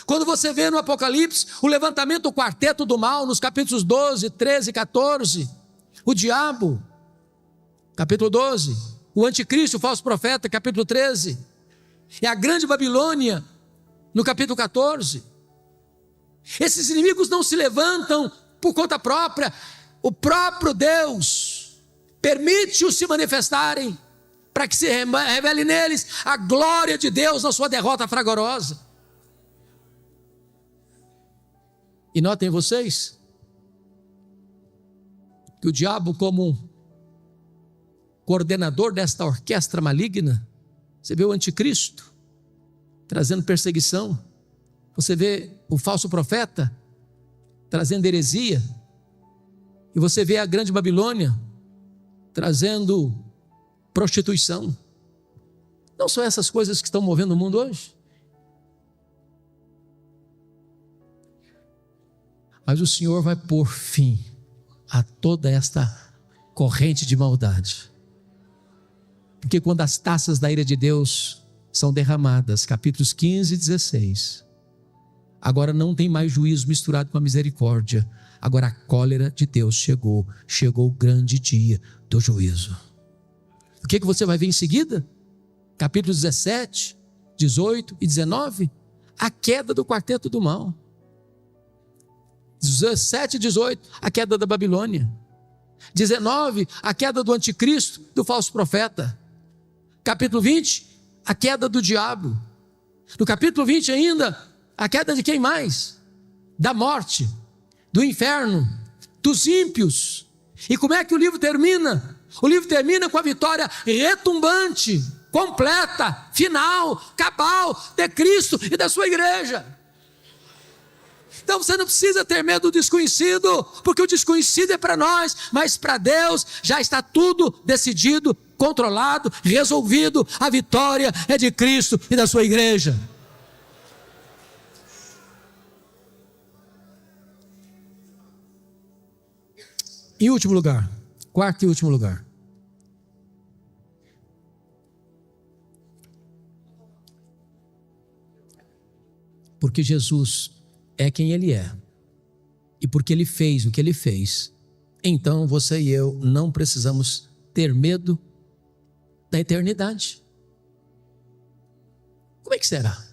Quando você vê no Apocalipse o levantamento do quarteto do mal, nos capítulos 12, 13 e 14, o diabo, capítulo 12, o anticristo, o falso profeta, capítulo 13, e a grande Babilônia, no capítulo 14. Esses inimigos não se levantam por conta própria, o próprio Deus permite-os se manifestarem, para que se revele neles a glória de Deus na sua derrota fragorosa. E notem vocês, que o diabo, como coordenador desta orquestra maligna, você vê o anticristo trazendo perseguição, você vê o falso profeta trazendo heresia, e você vê a grande Babilônia trazendo prostituição. Não são essas coisas que estão movendo o mundo hoje? Mas o Senhor vai pôr fim a toda esta corrente de maldade. Porque quando as taças da ira de Deus são derramadas, capítulos 15 e 16, agora não tem mais juízo misturado com a misericórdia. Agora a cólera de Deus chegou o grande dia do juízo. O que você vai ver em seguida? Capítulos 17, 18 e 19, a queda do quarteto do mal. 17 e 18, a queda da Babilônia. 19, a queda do anticristo, do falso profeta. Capítulo 20, a queda do diabo. No capítulo 20 ainda, a queda de quem mais? Da morte, do inferno, dos ímpios. E como é que o livro termina? O livro termina com a vitória retumbante, completa, final, cabal de Cristo e da sua igreja. Então você não precisa ter medo do desconhecido, porque o desconhecido é para nós, mas para Deus já está tudo decidido, controlado, resolvido. A vitória é de Cristo e da sua igreja. Em último lugar, quarto e último lugar, porque Jesus é quem Ele é, e porque Ele fez o que Ele fez, então você e eu não precisamos ter medo da eternidade. Como é que será?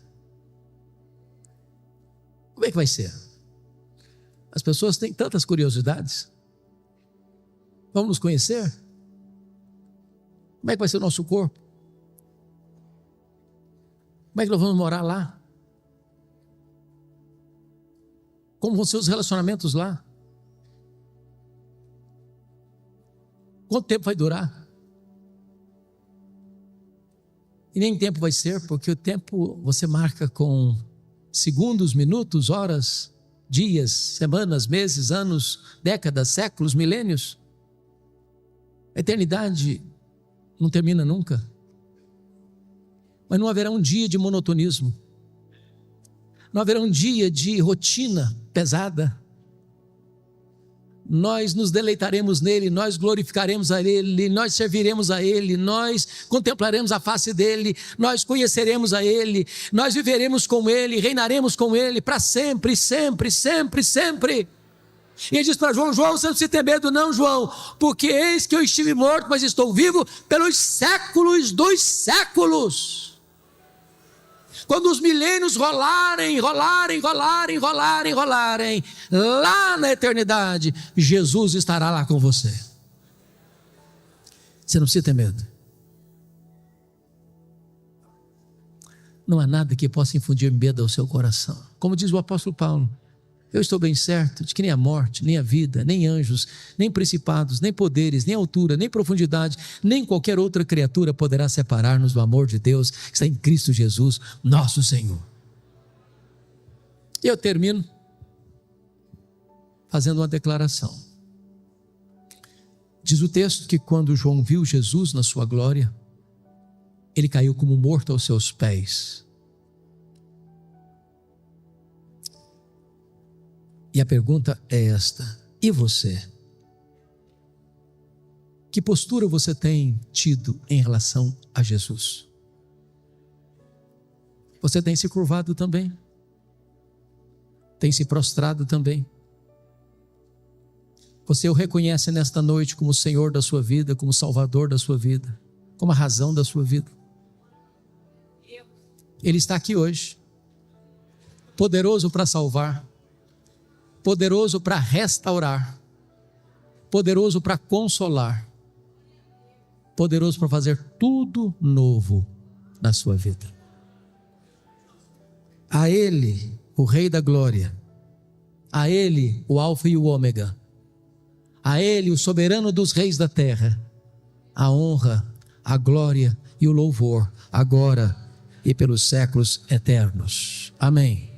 Como é que vai ser? As pessoas têm tantas curiosidades. Vamos nos conhecer? Como é que vai ser o nosso corpo? Como é que nós vamos morar lá? Como vão ser os relacionamentos lá? Quanto tempo vai durar? E nem tempo vai ser, porque o tempo você marca com segundos, minutos, horas, dias, semanas, meses, anos, décadas, séculos, milênios. A eternidade não termina nunca. Mas não haverá um dia de monotonismo. Não haverá um dia de rotina pesada. Nós nos deleitaremos nele, nós glorificaremos a ele, nós serviremos a ele, nós contemplaremos a face dele, nós conheceremos a ele, nós viveremos com ele, reinaremos com ele para sempre, sempre, sempre, sempre. E ele diz para João: João, você não precisa ter medo não, João, porque eis que eu estive morto, mas estou vivo pelos séculos dos séculos. Quando os milênios rolarem, lá na eternidade, Jesus estará lá com você. Você não precisa ter medo. Não há nada que possa infundir medo ao seu coração. Como diz o apóstolo Paulo: eu estou bem certo de que nem a morte, nem a vida, nem anjos, nem principados, nem poderes, nem altura, nem profundidade, nem qualquer outra criatura poderá separar-nos do amor de Deus que está em Cristo Jesus, nosso Senhor. E eu termino fazendo uma declaração. Diz o texto que quando João viu Jesus na sua glória, ele caiu como morto aos seus pés. E a pergunta é esta: e você? Que postura você tem tido em relação a Jesus? Você tem se curvado também? Tem se prostrado também? Você o reconhece nesta noite como Senhor da sua vida, como Salvador da sua vida, como a razão da sua vida? Ele está aqui hoje, poderoso para salvar, poderoso para restaurar, poderoso para consolar, poderoso para fazer tudo novo na sua vida. A Ele, o Rei da Glória, a Ele, o Alfa e o Ômega, a Ele, o soberano dos reis da terra, a honra, a glória e o louvor, agora e pelos séculos eternos. Amém.